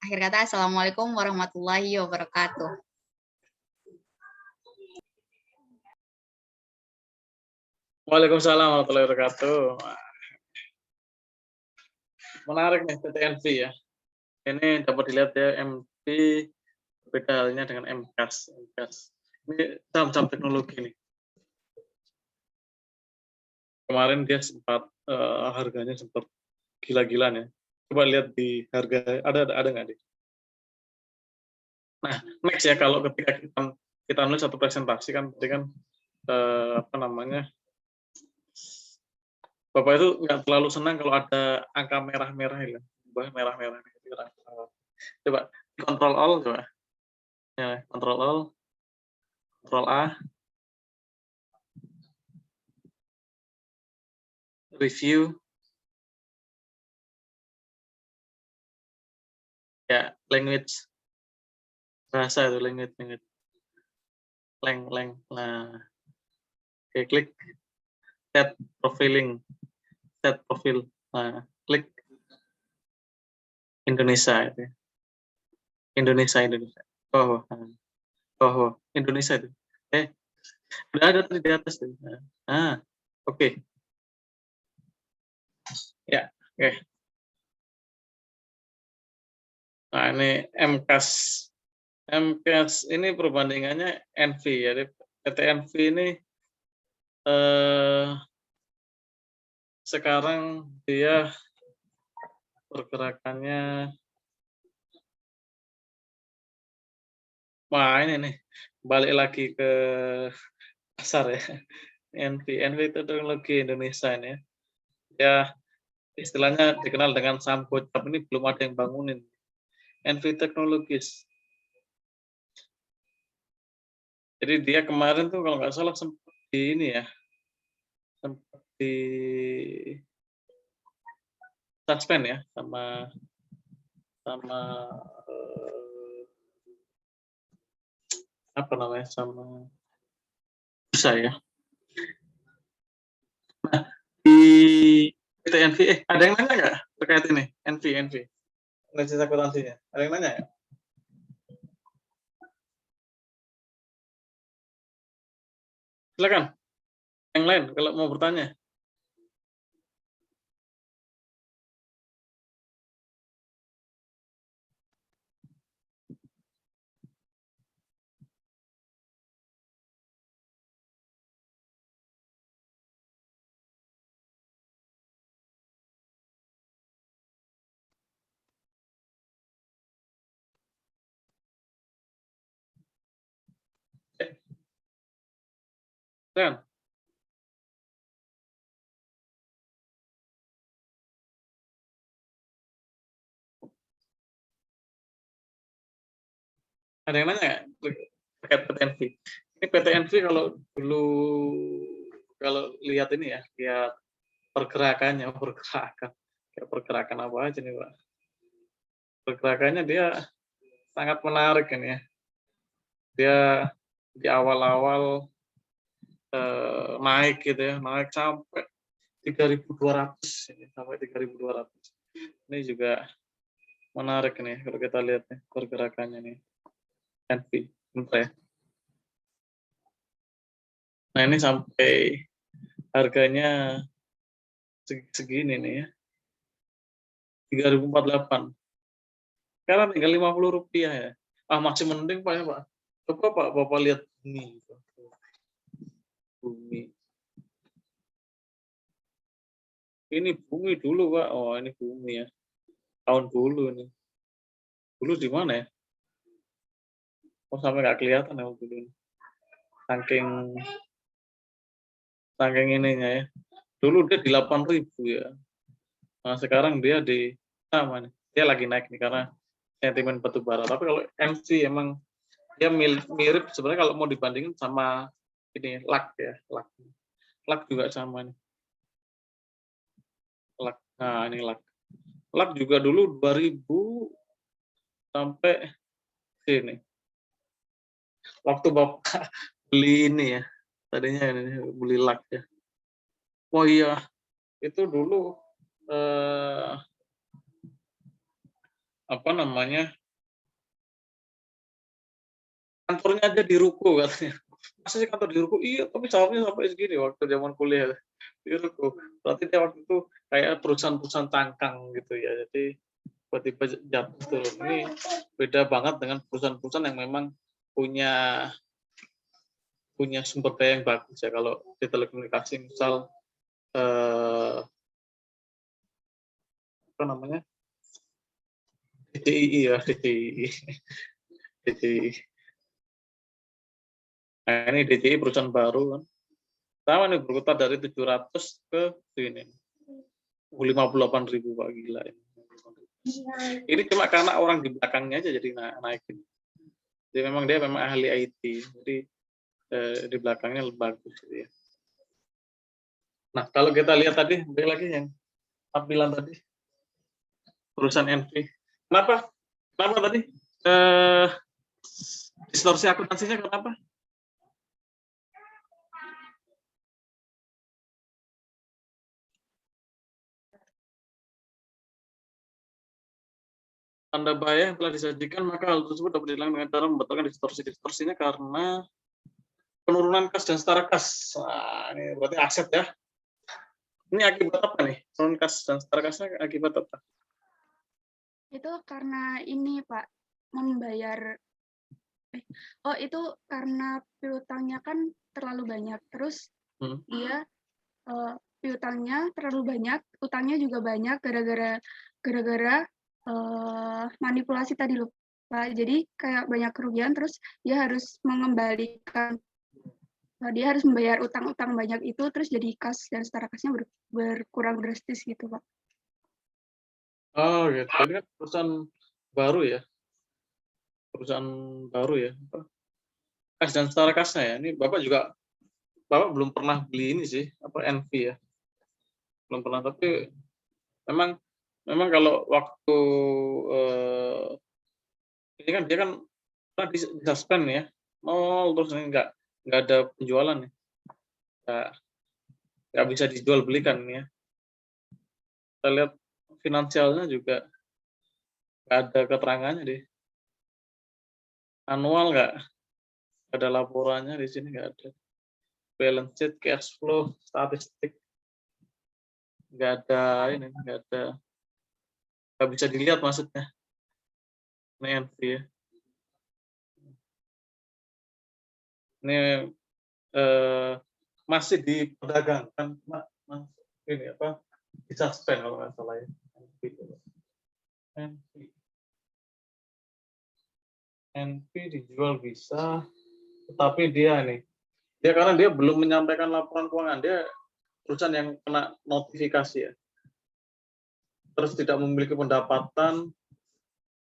Akhir kata, Assalamualaikum warahmatullahi wabarakatuh. Waalaikumsalam warahmatullahi wabarakatuh. Menarik nih PT NV ya. Ini dapat dilihat ya, MV berbeda halnya dengan MCAS. Ini saham-saham teknologi nih. Kemarin dia sempat harganya sempat gila-gilaan ya. Coba lihat di harga, ada nggak nih? Nah, next ya, kalau ketika kita nulis satu presentasi kan, berarti kan Bapak itu nggak terlalu senang kalau ada angka merah-merah ya, merah-merah. Coba Control All, coba. Ya, Control All, Control A, Review, ya language, bahasa itu language, nah, oke, klik set profile, nah, klik Indonesia itu. Indonesia. Oh, Indonesia itu. Udah ada di atas tuh. Oke. Ya, oke. Nah, ini MCAS. MCAS ini perbandingannya NV, jadi PT NV ini sekarang dia pergerakannya, wah ini nih, balik lagi ke pasar ya. NV itu teknologi Indonesia ini ya. Ya, istilahnya dikenal dengan saham gocap, ini belum ada yang bangunin. NV Technologies. Jadi dia kemarin tuh kalau nggak salah sempat di ini ya, sempat di suspend ya sama apa namanya, sama bursa ya. Nah, di PT NV, ada yang nanya nggak terkait ini NV analisis akuntansinya? Ada yang nanya ya? Silakan. Yang lain kalau mau bertanya. Silakan. Ada yang nanya nggak terkait PT NV? Ini PT NV kalau dulu, kalau lihat ini ya, lihat pergerakannya, kayak pergerakan apa aja nih Pak? Pergerakannya dia sangat menarik ini ya. Dia di awal-awal naik gitu ya, naik sampai 3.200 ini, sampai 3.200. Ini juga menarik nih kalau kita lihat nih pergerakannya nih. NV, bentar ya. Nah, ini sampai harganya segini nih ya. 3.048. Sekarang tinggal Rp50 ya. Masih mending Pak ya Pak. Coba Pak, Bapak lihat ini. Bumi. Ini bumi dulu Pak. Oh, ini bumi ya. Tahun dulu ini. Dulu di mana ya? Oh, sampai nggak kelihatan ya dulu ini. Saking ininya ya. Dulu dia di 8.000 ya. Nah, sekarang dia di sama nih. Dia lagi naik nih karena sentimen batu bara. Tapi kalau MC emang dia mirip sebenarnya kalau mau dibandingin sama ini LAK ya, LAK juga sama nih. LAK. Nah, ini LAK. LAK juga dulu 2000 sampai sini. Waktu Bapak beli ini ya. Tadinya ini beli LAK ya. Oh iya, itu dulu apa namanya, kantornya aja di ruko katanya. Masa sih kantor di ruko? Iya, tapi sahamnya sampai segini waktu zaman kuliah di ruko. Berarti dia waktu itu kayak perusahaan-perusahaan tangkang gitu ya. Jadi tiba-tiba jatuh turun. Ini beda banget dengan perusahaan-perusahaan yang memang punya sumber daya yang bagus ya. Kalau di telekomunikasi misal apa namanya, DCI ya, DCI. Nah, ini DCI perusahaan baru kan. Sama nih berputar dari 700 ke sini. 58.000 Pak, gila ini. Ini cuma karena orang di belakangnya aja jadi naikin. Jadi memang dia ahli IT. Jadi di belakangnya lebih bagus gitu ya. Nah, kalau kita lihat tadi, balik lagi yang tampilan tadi. Perusahaan NV. Kenapa tadi? Distorsi akuntansinya kenapa? Tanda bahaya yang telah disajikan, maka hal tersebut dapat dihilangkan dengan cara membatalkan distorsinya karena penurunan kas dan setara kas. Nah, ini berarti aset ya. Ini akibat apa nih? Penurunan kas dan setara kasnya akibat apa? Itu karena ini Pak, membayar itu karena piutangnya kan terlalu banyak. Terus Hmm. dia piutangnya terlalu banyak, utangnya juga banyak gara-gara manipulasi tadi loh Pak. Jadi kayak banyak kerugian, terus dia harus mengembalikan, dia harus membayar utang-utang banyak itu, terus jadi kas dan setara kasnya berkurang drastis gitu Pak. Oh gitu. Ini kan perusahaan baru ya. Perusahaan baru ya. Kas dan setara kasnya ya. Ini Bapak belum pernah beli ini sih, NV ya. Belum pernah, tapi memang kalau waktu ini kan dia kan disuspend ya. Terus ini nggak ada penjualan ya. Nggak bisa dijual belikan ya. Kita lihat finansialnya juga nggak ada keterangannya deh. Anual nggak ada laporannya di sini, nggak ada. Balance sheet, cash flow, statistik, nggak ada ini, nggak bisa dilihat maksudnya. Ini NV ya. Ini masih diperdagangkan, ini apa? Disuspend kalau nggak salah ya. NV dijual bisa, tetapi dia karena dia belum menyampaikan laporan keuangan, dia perusahaan yang kena notifikasi ya. Terus tidak memiliki pendapatan,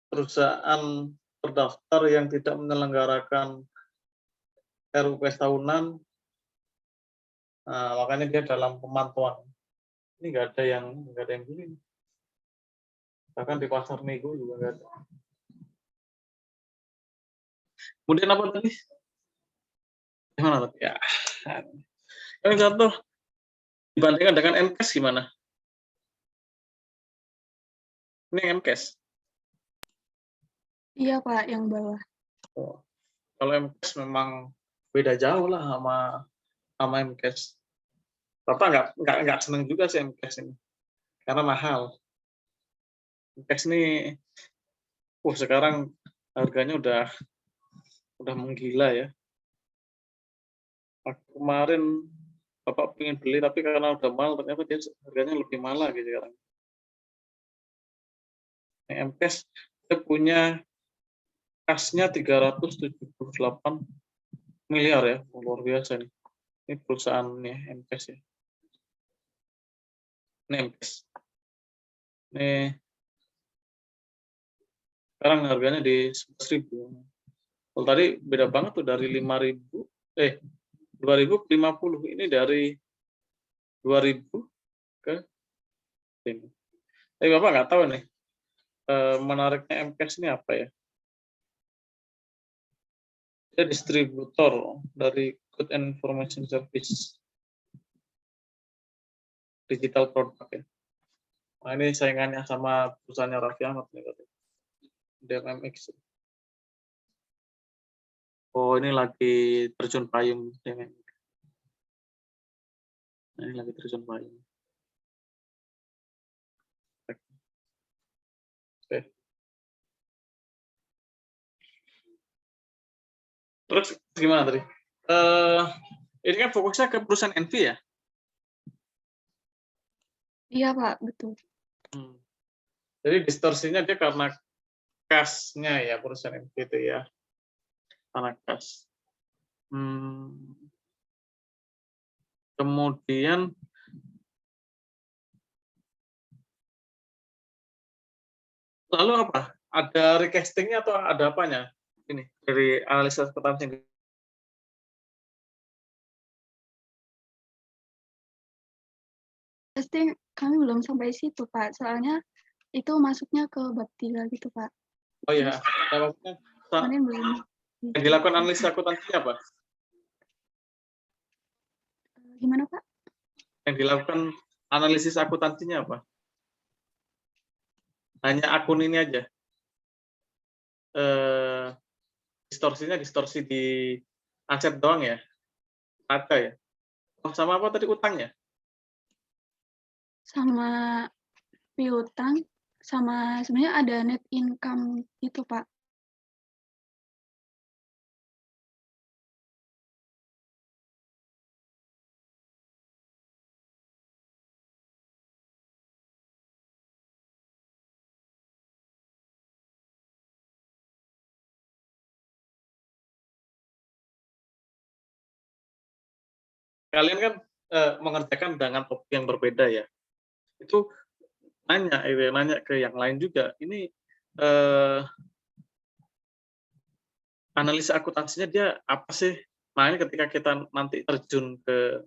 perusahaan terdaftar yang tidak menyelenggarakan RUPS tahunan, makanya dia dalam pemantauan. Ini nggak ada yang beli. Bahkan di pasar nego juga nggak ada. Kemudian apa tadi? Gimana tadi? Ya. Yang satu dibandingkan dengan MCAS gimana? Ini MCAS. Iya Pak, yang bawah. Oh. Kalau MCAS memang beda jauh lah sama MCAS. Bapak nggak seneng juga sih MCAS ini, karena mahal. MCAS ini, sekarang harganya udah menggila ya. Kemarin Bapak pengen beli, tapi karena udah mahal, ternyata dia harganya lebih mahal lagi sekarang. MCAS dia punya kasnya 378 miliar ya, luar biasa nih. Ini perusahaannya MCAS ya. Ini MCAS. Ini sekarang harganya di 11.000. Kalau tadi beda banget tuh, dari 2.050. Ini dari 2.000 ke ini. Tapi Bapak nggak tahu nih, menariknya MCAS ini apa ya? Dia distributor dari Good Information Service, digital product ya. Nah, ini saingannya sama perusahaannya Raffi Ahmad nih katanya. DMX. Oh, ini lagi terjun payung. Nah, ini lagi terjun payung. Oke. Terus gimana tadi? Ini kan fokusnya ke perusahaan NV ya? Iya Pak, betul. Jadi distorsinya dia karena kasnya ya, perusahaan NV itu ya. Karena kas. Kemudian lalu apa? Ada recastingnya atau ada apanya? Ini dari analisa akuntansi. Testing kami belum sampai situ Pak, soalnya itu masuknya ke bab 3 gitu Pak. Oh iya, maksudnya Kemarin belum. yang dilakukan analisa akuntansi apa? Gimana Pak? Yang dilakukan analisis akuntansinya apa? Hanya akun ini aja. Distorsinya distorsi di aset doang ya? Ada ya? Oh, sama apa tadi, utangnya? Sama piutang sama sebenarnya ada net income itu, Pak. Kalian kan mengerjakan dengan topik yang berbeda ya. Itu nanya ke yang lain juga. Ini analisa akuntansinya dia apa sih? Makanya ketika kita nanti terjun ke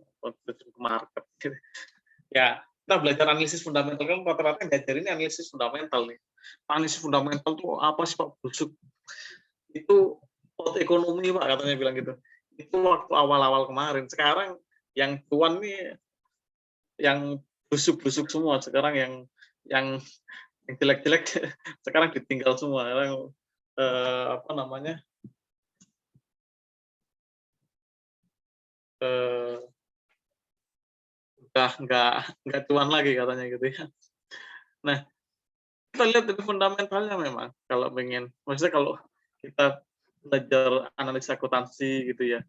market, gitu. Ya kita belajar analisis fundamental kan rata-rata ngajarin analisis fundamental nih. Analisis fundamental tuh apa sih Pak Busuk? Itu pot ekonomi Pak katanya bilang gitu. Itu waktu awal-awal kemarin. Sekarang yang tuan nih yang busuk-busuk semua. Sekarang yang jelek-jelek sekarang ditinggal semua. Sekarang, apa namanya? Udah nggak tuan lagi katanya gitu ya. Nah, kita lihat dari fundamentalnya memang kalau pengen, maksudnya kalau kita belajar analisa akuntansi gitu ya,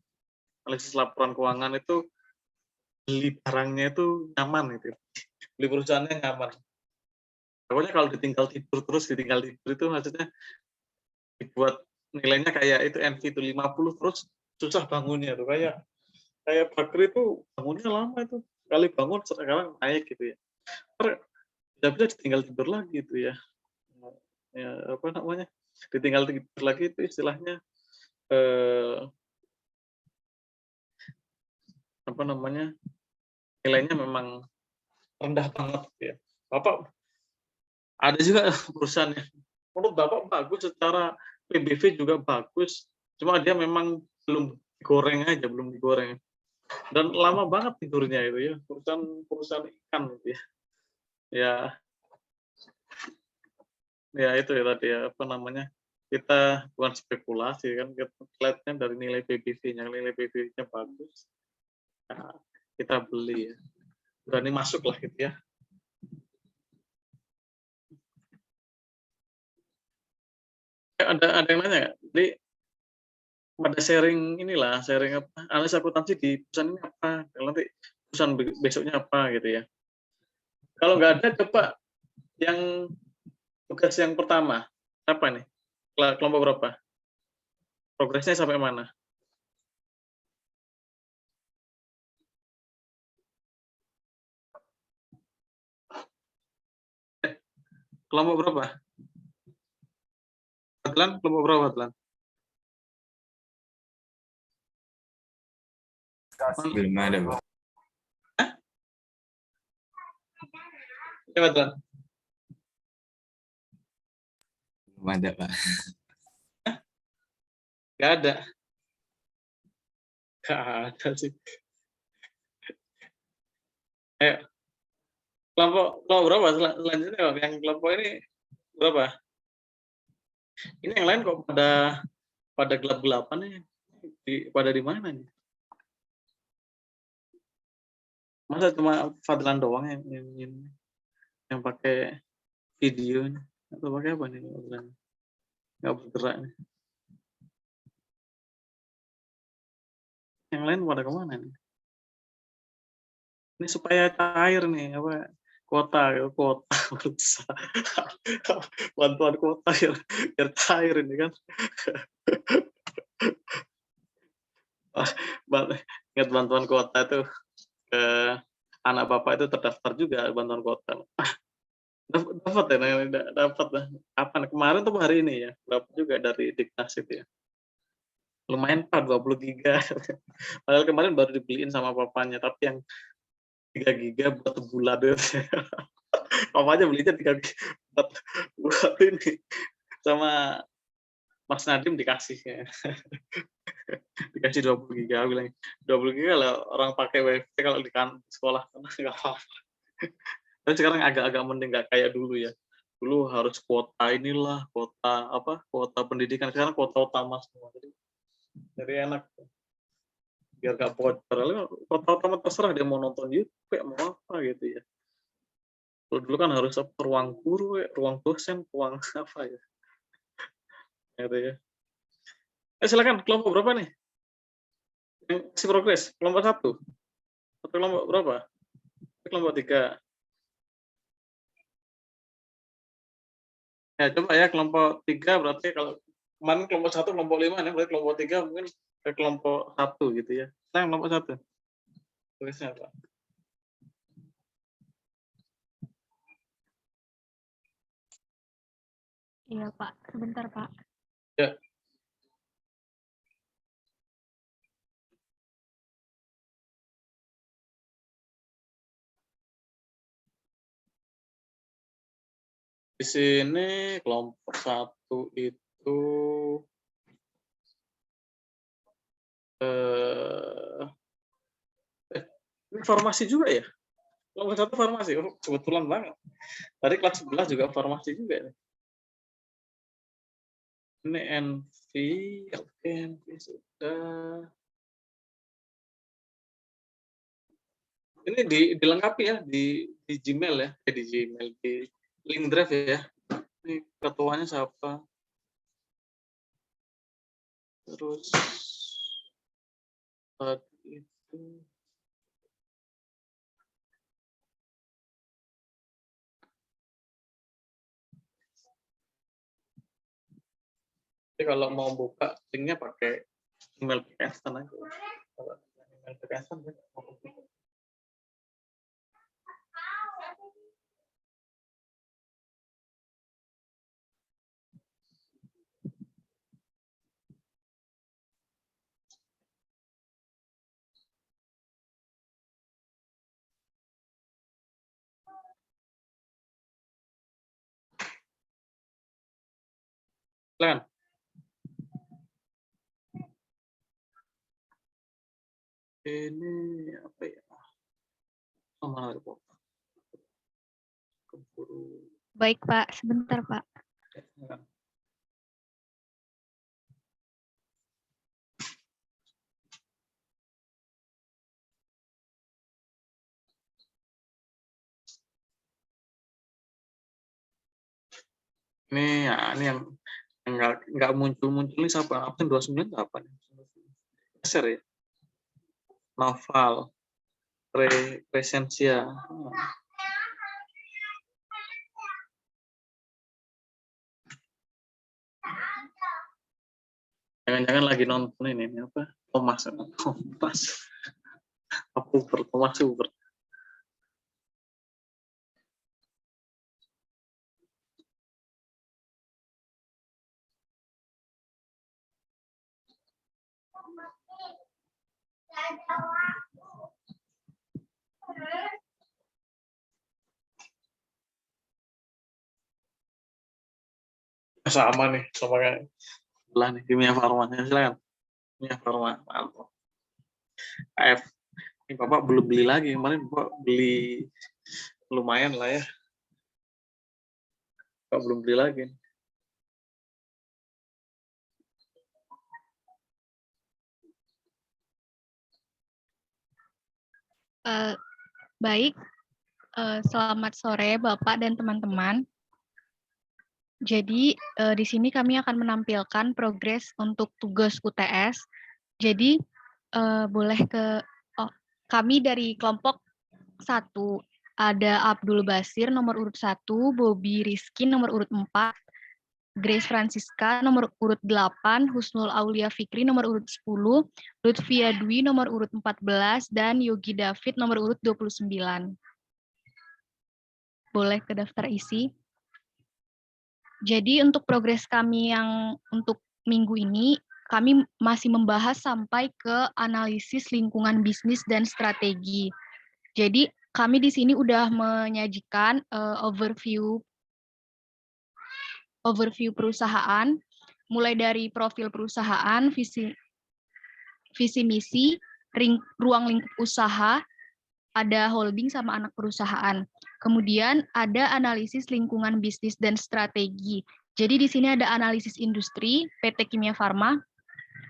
analisis laporan keuangan itu beli barangnya itu nyaman gitu, beli perusahaannya nyaman. Pokoknya kalau ditinggal tidur itu maksudnya dibuat nilainya kayak itu NV itu 50 terus susah bangunnya tuh kayak Bakri itu bangunnya lama itu kali bangun sekarang naik gitu ya. Bisa ditinggal tidur lagi itu ya. Ya apa namanya? Ditinggal tidur lagi itu istilahnya apa namanya? Nilainya memang rendah banget gitu ya. Bapak ada juga perusahaan yang menurut Bapak bagus secara PBV juga bagus. Cuma dia memang belum digoreng. Dan lama banget tidurnya itu ya, perusahaan ikan gitu ya. Ya itu ya tadi ya, apa namanya, kita bukan spekulasi kan, kita lihatnya dari nilai PBV-nya, nilai PBV-nya bagus, nah, kita beli ya. Berani masuk lah gitu ya. Ada yang nanya nggak? Jadi pada sharing apa analisa akuntansi di perusahaan ini apa, kalau nanti perusahaan besoknya apa gitu ya. Kalau nggak ada, coba yang tugas yang pertama apa nih, kelompok berapa, progresnya sampai mana? Kelompok berapa? Adlan, kelompok berapa Adlan? Belum ada, Pak. Ya, Adlan. Belum ada, Pak. Nggak ada. Nggak ada sih. Ayo. Kelompok berapa selanjutnya? Yang kelompok ini berapa? Ini yang lain kok pada gelap-gelapan nih. Pada di mana nih? Masa cuma Fadlan doang yang pakai video atau pakai apa nih Fadlan? Nggak bergerak nih. Yang lain pada kemana nih? Ini supaya cair nih apa kuota bantuan kuota biar cair ini kan. Ingat bantuan kuota itu ke anak bapak itu terdaftar juga bantuan kuota. Dapat ya, dapat lah. Apa kemarin tuh hari ini ya, dapat juga dari Diknas itu ya. Lumayan Pak, 20 giga. Padahal kemarin baru dibeliin sama papanya, tapi yang 3 giga buat sebulan deh. Papanya belinya 3 giga buat ini. Sama Mas Nadim dikasih ya. Dikasih 20 giga, bilang 20 giga lah orang pakai wifi kalau di sekolah nggak apa-apa. Tapi sekarang agak-agak mending, nggak kayak dulu ya. Dulu harus kuota inilah, kuota pendidikan, sekarang kuota utama semua. Jadi enak. Biar nggak bocor. Kuota utama terserah dia mau nonton YouTube, mau apa gitu ya. Kalau dulu kan harus apa, ruang guru, ruang dosen, ruang apa ya. Gitu ya. Silakan, kelompok berapa nih? Yang masih progres, kelompok 1. Atau kelompok berapa? Kelompok 3. Ya, coba ya kelompok 3 berarti kalau kemarin kelompok 1, kelompok 5 nih, berarti kelompok 3 mungkin ke kelompok 1 gitu ya. Nah, kelompok 1. Tulisnya apa? Iya, Pak. Sebentar, Pak. Ya. Di sini kelompok 1 itu ini farmasi juga ya? Kelompok 1 farmasi, oh, kebetulan banget. Tadi kelas 11 juga farmasi juga nih. Ini NV, NV sudah. Ini dilengkapi ya di Gmail ya, di Gmail, di link drive ya. Ini ketuanya siapa? Terus tadi itu jadi kalau mau buka linknya pakai email PKSN aja. Kalau email PKSN ya. Silakan. Ini apa ya? Sama report. Keburu. Baik, Pak. Sebentar, Pak. Ini ya, ini yang nggak muncul ini siapa? Absen 29 itu apa nih? Geser ya. Novel, Presensia. Jangan-jangan lagi nonton ini apa? Thomas. Thomas Super. Sama nih, sama kayak sebelah nih Kimia Farma. Silakan. Kimia Farma. Mantap. AF. Ini Bapak belum beli lagi. Kemarin Bapak beli lumayan lah ya. Bapak belum beli lagi. Baik, selamat sore Bapak dan teman-teman. Jadi di sini kami akan menampilkan progres untuk tugas UTS. Jadi boleh kami dari kelompok 1 ada Abdul Basir nomor urut 1, Bobby Rizky nomor urut 4, Grace Francisca nomor urut 8, Husnul Aulia Fikri nomor urut 10, Lutfia Dwi nomor urut 14, dan Yogi David nomor urut 29. Boleh ke daftar isi. Jadi untuk progres kami yang untuk minggu ini, kami masih membahas sampai ke analisis lingkungan bisnis dan strategi. Jadi kami di sini udah menyajikan overview perusahaan, mulai dari profil perusahaan, visi misi, ruang lingkup usaha, ada holding sama anak perusahaan. Kemudian ada analisis lingkungan bisnis dan strategi. Jadi di sini ada analisis industri PT Kimia Farma.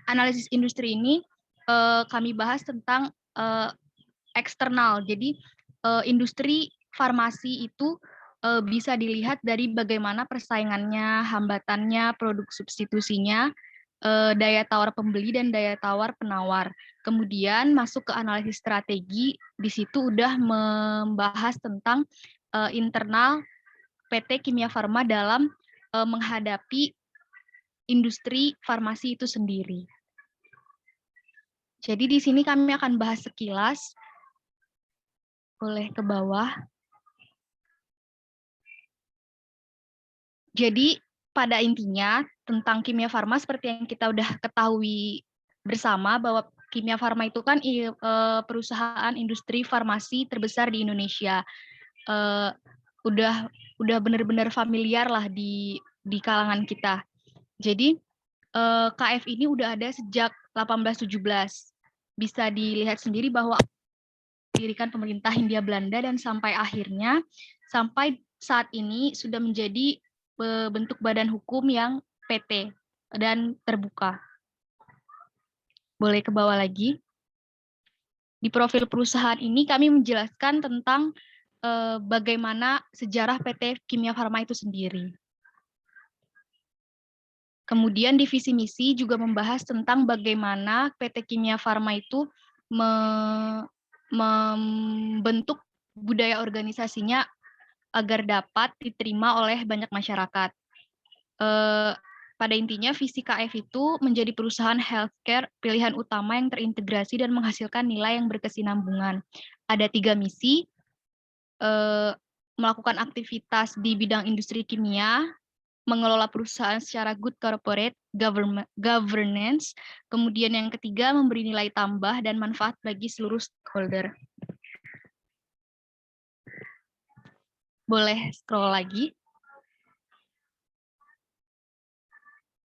Analisis industri ini kami bahas tentang eksternal. Jadi industri farmasi itu bisa dilihat dari bagaimana persaingannya, hambatannya, produk substitusinya, daya tawar pembeli dan daya tawar penawar. Kemudian masuk ke analisis strategi, di situ udah membahas tentang internal PT Kimia Farma dalam menghadapi industri farmasi itu sendiri. Jadi di sini kami akan bahas sekilas. Boleh ke bawah. Jadi pada intinya tentang Kimia Farma seperti yang kita udah ketahui bersama bahwa Kimia Farma itu kan perusahaan industri farmasi terbesar di Indonesia. Udah benar-benar familiar lah di kalangan kita. Jadi KF ini udah ada sejak 1817. Bisa dilihat sendiri bahwa didirikan pemerintah Hindia Belanda dan sampai saat ini sudah menjadi bentuk badan hukum yang PT dan terbuka. Boleh ke bawah lagi. Di profil perusahaan ini kami menjelaskan tentang bagaimana sejarah PT Kimia Farma itu sendiri. Kemudian divisi misi juga membahas tentang bagaimana PT Kimia Farma itu membentuk budaya organisasinya agar dapat diterima oleh banyak masyarakat. Pada intinya, visi KF itu menjadi perusahaan healthcare pilihan utama yang terintegrasi dan menghasilkan nilai yang berkesinambungan. Ada 3 misi, melakukan aktivitas di bidang industri kimia, mengelola perusahaan secara good corporate governance, kemudian yang ketiga, memberi nilai tambah dan manfaat bagi seluruh stakeholder. Boleh scroll lagi.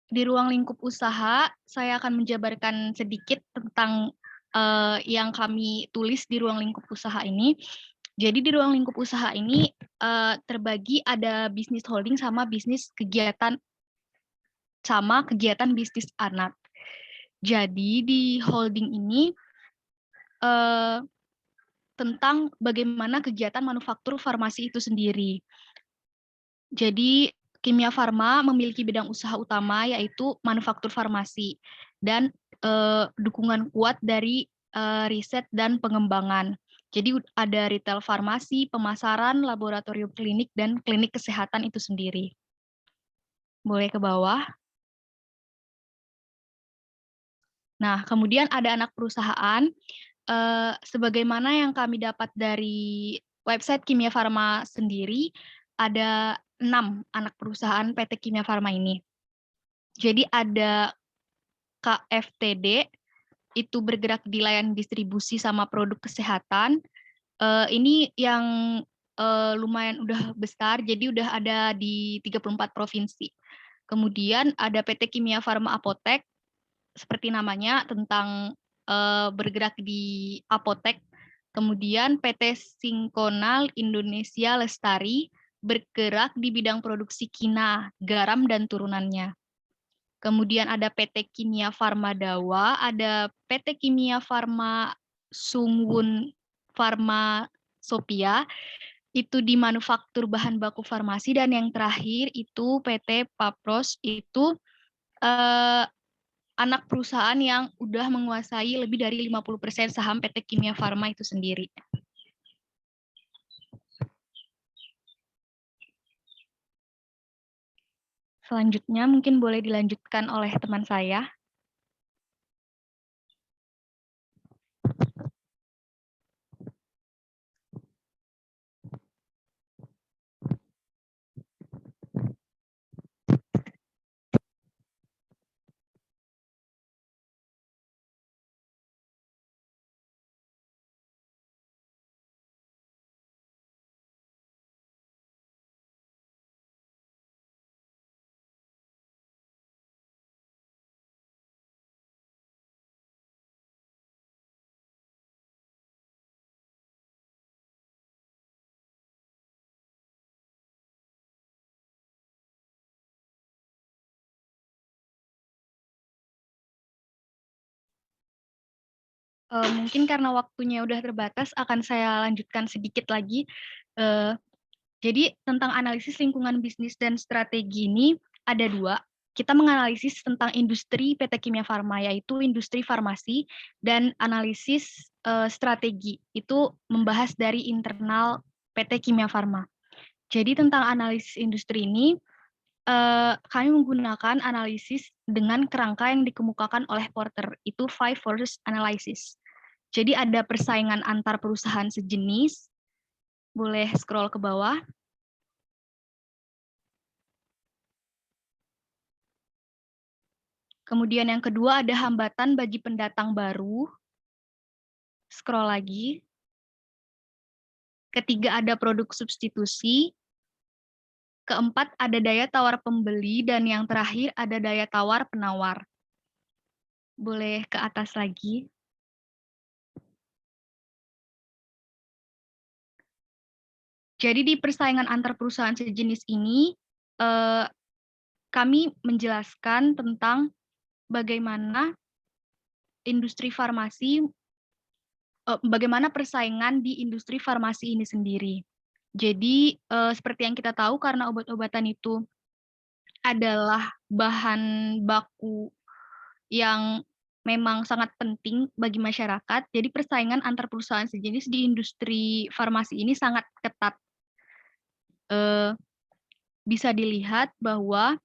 Di ruang lingkup usaha, saya akan menjabarkan sedikit tentang yang kami tulis di ruang lingkup usaha ini. Jadi di ruang lingkup usaha ini terbagi ada bisnis holding sama kegiatan bisnis anak. Jadi di holding ini tentang bagaimana kegiatan manufaktur farmasi itu sendiri. Jadi Kimia Farma memiliki bidang usaha utama yaitu manufaktur farmasi dan dukungan kuat dari riset dan pengembangan. Jadi ada retail farmasi, pemasaran, laboratorium klinik, dan klinik kesehatan itu sendiri. Boleh ke bawah. Nah, kemudian ada anak perusahaan. Sebagaimana yang kami dapat dari website Kimia Farma sendiri, ada 6 anak perusahaan PT Kimia Farma ini. Jadi ada KFTD, itu bergerak di layanan distribusi sama produk kesehatan. Ini yang lumayan udah besar, jadi udah ada di 34 provinsi. Kemudian ada PT Kimia Farma Apotek, seperti namanya, tentang bergerak di apotek. Kemudian PT Singkonal Indonesia Lestari bergerak di bidang produksi kina, garam, dan turunannya. Kemudian ada PT Kimia Farma Dawa, ada PT Kimia Farma Sungwun Farma Sopia, itu di manufaktur bahan baku farmasi, dan yang terakhir itu PT Papros, itu anak perusahaan yang udah menguasai lebih dari 50% saham PT Kimia Farma itu sendiri. Selanjutnya mungkin boleh dilanjutkan oleh teman saya. Mungkin karena waktunya udah terbatas, akan saya lanjutkan sedikit lagi. Jadi tentang analisis lingkungan bisnis dan strategi ini ada dua. Kita menganalisis tentang industri PT Kimia Farma, yaitu industri farmasi, dan analisis strategi, itu membahas dari internal PT Kimia Farma. Jadi tentang analisis industri ini, kami menggunakan analisis dengan kerangka yang dikemukakan oleh Porter, itu Five Forces Analysis. Jadi ada persaingan antar perusahaan sejenis, boleh scroll ke bawah. Kemudian yang kedua ada hambatan bagi pendatang baru. Scroll lagi. Ketiga ada produk substitusi. Keempat ada daya tawar pembeli. Dan yang terakhir ada daya tawar penawar. Boleh ke atas lagi. Jadi di persaingan antar perusahaan sejenis ini, kami menjelaskan tentang bagaimana industri farmasi, bagaimana persaingan di industri farmasi ini sendiri. Jadi seperti yang kita tahu, karena obat-obatan itu adalah bahan baku yang memang sangat penting bagi masyarakat, jadi persaingan antar perusahaan sejenis di industri farmasi ini sangat ketat. Bisa dilihat bahwa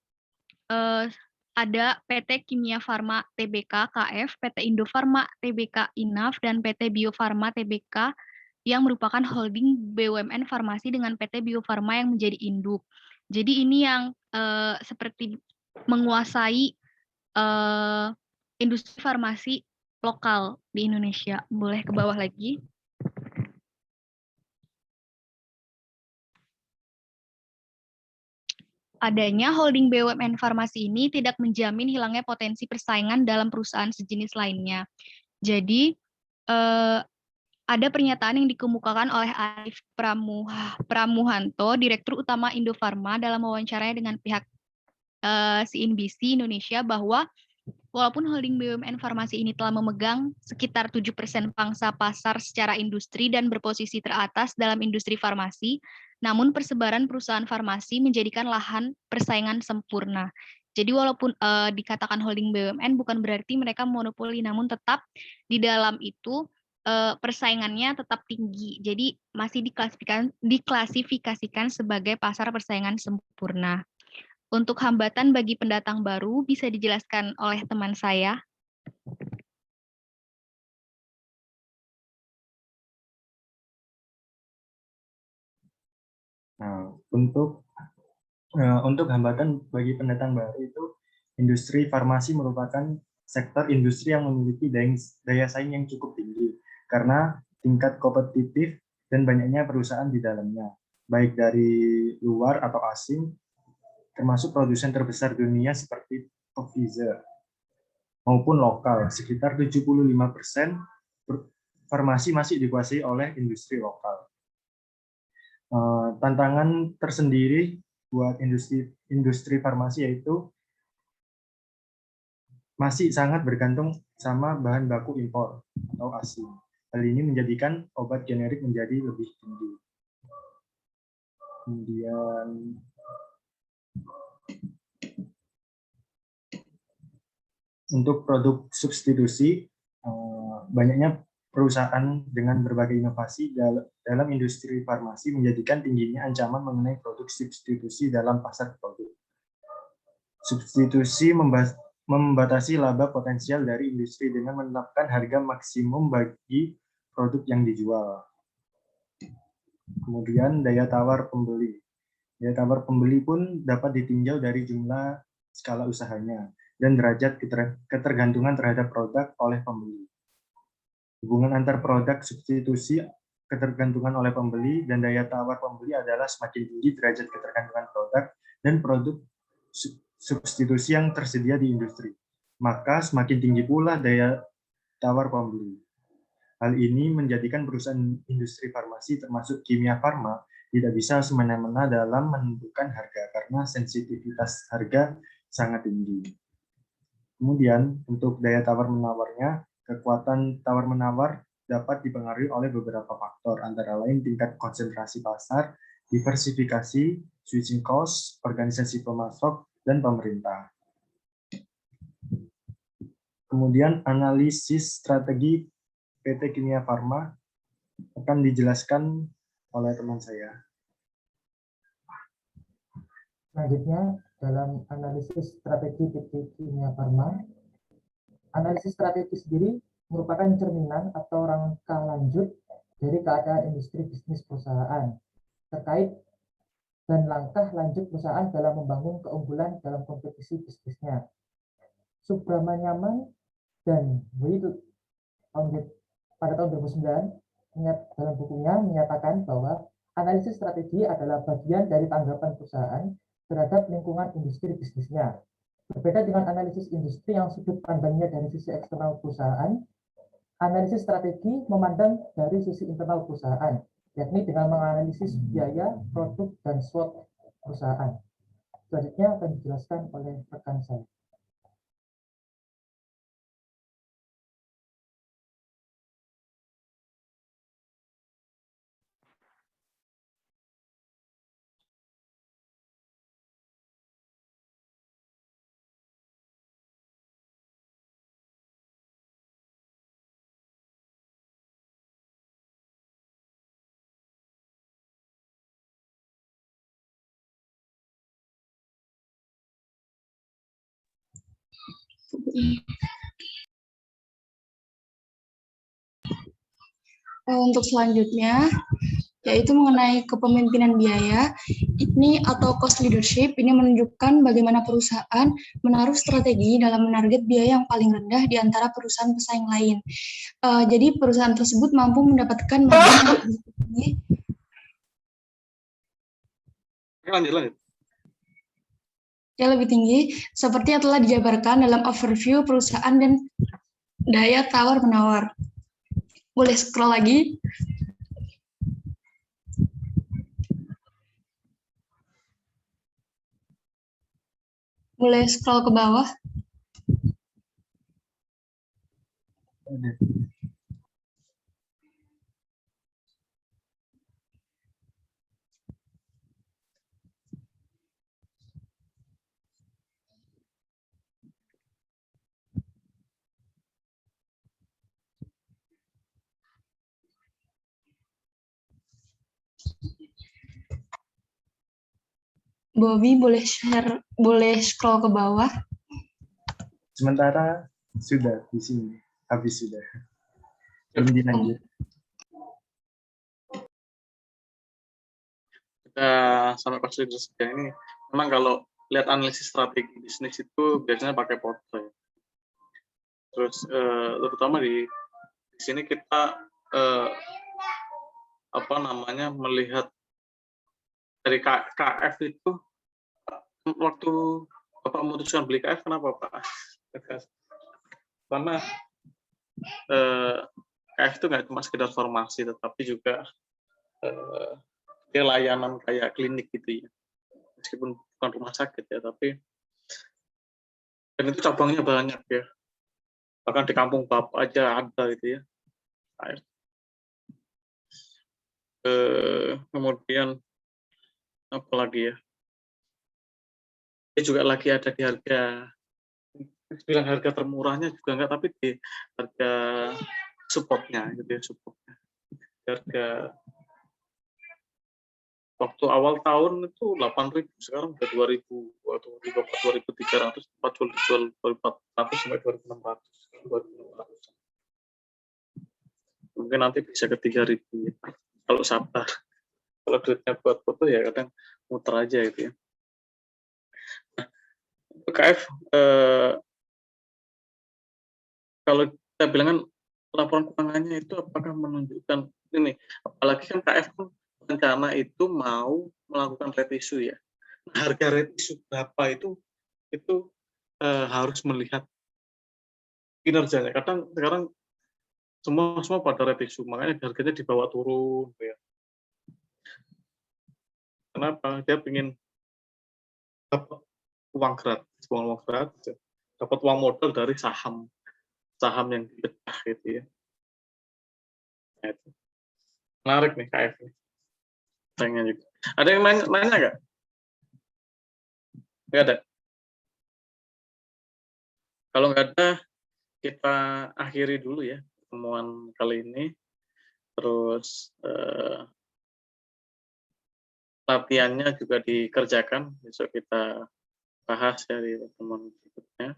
ada PT Kimia Farma Tbk KF, PT Indofarma Tbk Inaf, dan PT Bio Farma Tbk yang merupakan holding BUMN farmasi dengan PT Bio Farma yang menjadi induk. Jadi ini yang seperti menguasai industri farmasi lokal di Indonesia. Boleh ke bawah lagi. Adanya holding BUMN farmasi ini tidak menjamin hilangnya potensi persaingan dalam perusahaan sejenis lainnya. Jadi, ada pernyataan yang dikemukakan oleh Arif Pramuhanto, Direktur Utama Indofarma, dalam wawancaranya dengan pihak CNBC Indonesia, bahwa walaupun holding BUMN farmasi ini telah memegang sekitar 7% pangsa pasar secara industri dan berposisi teratas dalam industri farmasi, namun persebaran perusahaan farmasi menjadikan lahan persaingan sempurna. Jadi walaupun dikatakan holding BUMN bukan berarti mereka monopoli, namun tetap di dalam itu persaingannya tetap tinggi. Jadi masih diklasifikasikan sebagai pasar persaingan sempurna. Untuk hambatan bagi pendatang baru bisa dijelaskan oleh teman saya. Nah, untuk hambatan bagi pendatang baru itu, industri farmasi merupakan sektor industri yang memiliki daya saing yang cukup tinggi karena tingkat kompetitif dan banyaknya perusahaan di dalamnya, baik dari luar atau asing, termasuk produsen terbesar dunia seperti Pfizer, maupun lokal. Sekitar 75% farmasi masih dikuasai oleh industri lokal. Tantangan tersendiri buat industri farmasi yaitu masih sangat bergantung sama bahan baku impor atau asing. Hal ini menjadikan obat generik menjadi lebih tinggi. Kemudian untuk produk substitusi, banyaknya perusahaan dengan berbagai inovasi dalam industri farmasi menjadikan tingginya ancaman mengenai produk substitusi dalam pasar produk. Substitusi membatasi laba potensial dari industri dengan menetapkan harga maksimum bagi produk yang dijual. Kemudian daya tawar pembeli. Daya tawar pembeli pun dapat ditinjau dari jumlah skala usahanya dan derajat ketergantungan terhadap produk oleh pembeli. Hubungan antar produk substitusi, ketergantungan oleh pembeli, dan daya tawar pembeli adalah semakin tinggi derajat ketergantungan produk dan produk substitusi yang tersedia di industri, maka semakin tinggi pula daya tawar pembeli. Hal ini menjadikan perusahaan industri farmasi termasuk Kimia Farma tidak bisa semena-mena dalam menentukan harga karena sensitivitas harga sangat tinggi. Kemudian untuk daya tawar-menawarnya, kekuatan tawar-menawar dapat dipengaruhi oleh beberapa faktor, antara lain tingkat konsentrasi pasar, diversifikasi, switching cost, organisasi pemasok, dan pemerintah. Kemudian analisis strategi PT Kimia Farma akan dijelaskan oleh teman saya. Selanjutnya, dalam analisis strategi PT Kimia Farma, analisis strategi sendiri merupakan cerminan atau rangka lanjut dari keadaan industri bisnis perusahaan terkait dan langkah lanjut perusahaan dalam membangun keunggulan dalam kompetisi bisnisnya. Subramaniaman dan Wei pada tahun 2009 dalam bukunya menyatakan bahwa analisis strategi adalah bagian dari tanggapan perusahaan terhadap lingkungan industri bisnisnya. Berbeda dengan analisis industri yang sudut pandangnya dari sisi eksternal perusahaan, analisis strategi memandang dari sisi internal perusahaan, yakni dengan menganalisis biaya, produk, dan SWOT perusahaan. Selanjutnya akan dijelaskan oleh rekan saya. Untuk selanjutnya, yaitu mengenai kepemimpinan biaya, ini atau cost leadership, ini menunjukkan bagaimana perusahaan menaruh strategi dalam menarget biaya yang paling rendah di antara perusahaan pesaing lain. Jadi perusahaan tersebut mampu mendapatkan margin yang lebih tinggi. Lanjut. Yang lebih tinggi, seperti yang telah dijabarkan dalam overview perusahaan dan daya tawar-menawar. Boleh scroll lagi. Boleh scroll ke bawah. Bobby boleh share, boleh scroll ke bawah. Sementara sudah di sini, habis sudah. Belum dilanjut. Kita sampai pas ini, memang kalau lihat analisis strategi bisnis itu biasanya pakai portrait. Terus terutama di sini kita melihat dari KF itu waktu Bapak memutuskan beli KF, kenapa Pak? Karena KF itu nggak cuma sekedar formasi, tetapi juga dia layanan kayak klinik gitu ya, meskipun bukan rumah sakit ya, tapi dan itu cabangnya banyak ya, bahkan di kampung Bapak aja ada gitu ya. Kemudian apa lagi ya, dia juga lagi ada di harga, bilang harga termurahnya juga enggak, tapi di harga supportnya gitu ya, supportnya harga waktu awal tahun itu 8.000, sekarang udah 2.000, waktu di bawah 2.300, tempat jual 2.400 sampai 2.600, mungkin nanti bisa ke 3.000 ya, kalau sabar. Kalau duitnya buat foto ya kadang muter aja gitu ya. Nah, KF kalau kita bilang kan laporan keuangannya itu apakah menunjukkan ini, apalagi kan KF pun rencana itu mau melakukan revisi ya. Nah, harga revisi berapa itu harus melihat kinerjanya. Kadang sekarang semua pada revisi, makanya harganya dibawa turun ya. Kenapa? Dia ingin dapat uang gratis, dapat uang modal dari saham yang dipecah gitu ya. Nah, itu menarik nih KF nih. Pengen juga. Ada yang nanya nggak? Nggak ada. Kalau nggak ada, kita akhiri dulu ya pertemuan kali ini. Terus latihannya juga dikerjakan. Besok kita bahas ya di pertemuan berikutnya.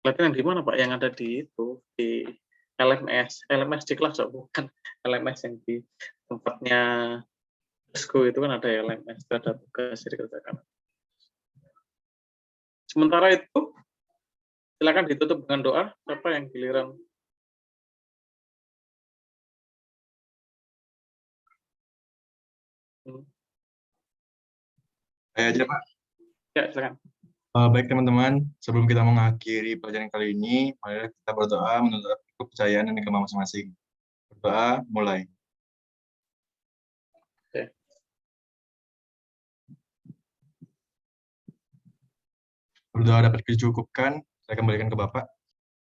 Latihan di mana Pak? Yang ada di itu, di LMS di kelas, bukan LMS yang di tempatnya School itu kan ada LMS, itu ada tugas dikerjakan. Sementara itu, silakan ditutup dengan doa. Siapa yang giliran? Saya aja, Pak. Ya, silakan. Baik teman-teman, sebelum kita mengakhiri pelajaran kali ini, mari kita berdoa menurut kepercayaan dan agama masing-masing. Berdoa, mulai. Oke. Berdoa dapat dicukupkan, saya kembalikan ke Bapak.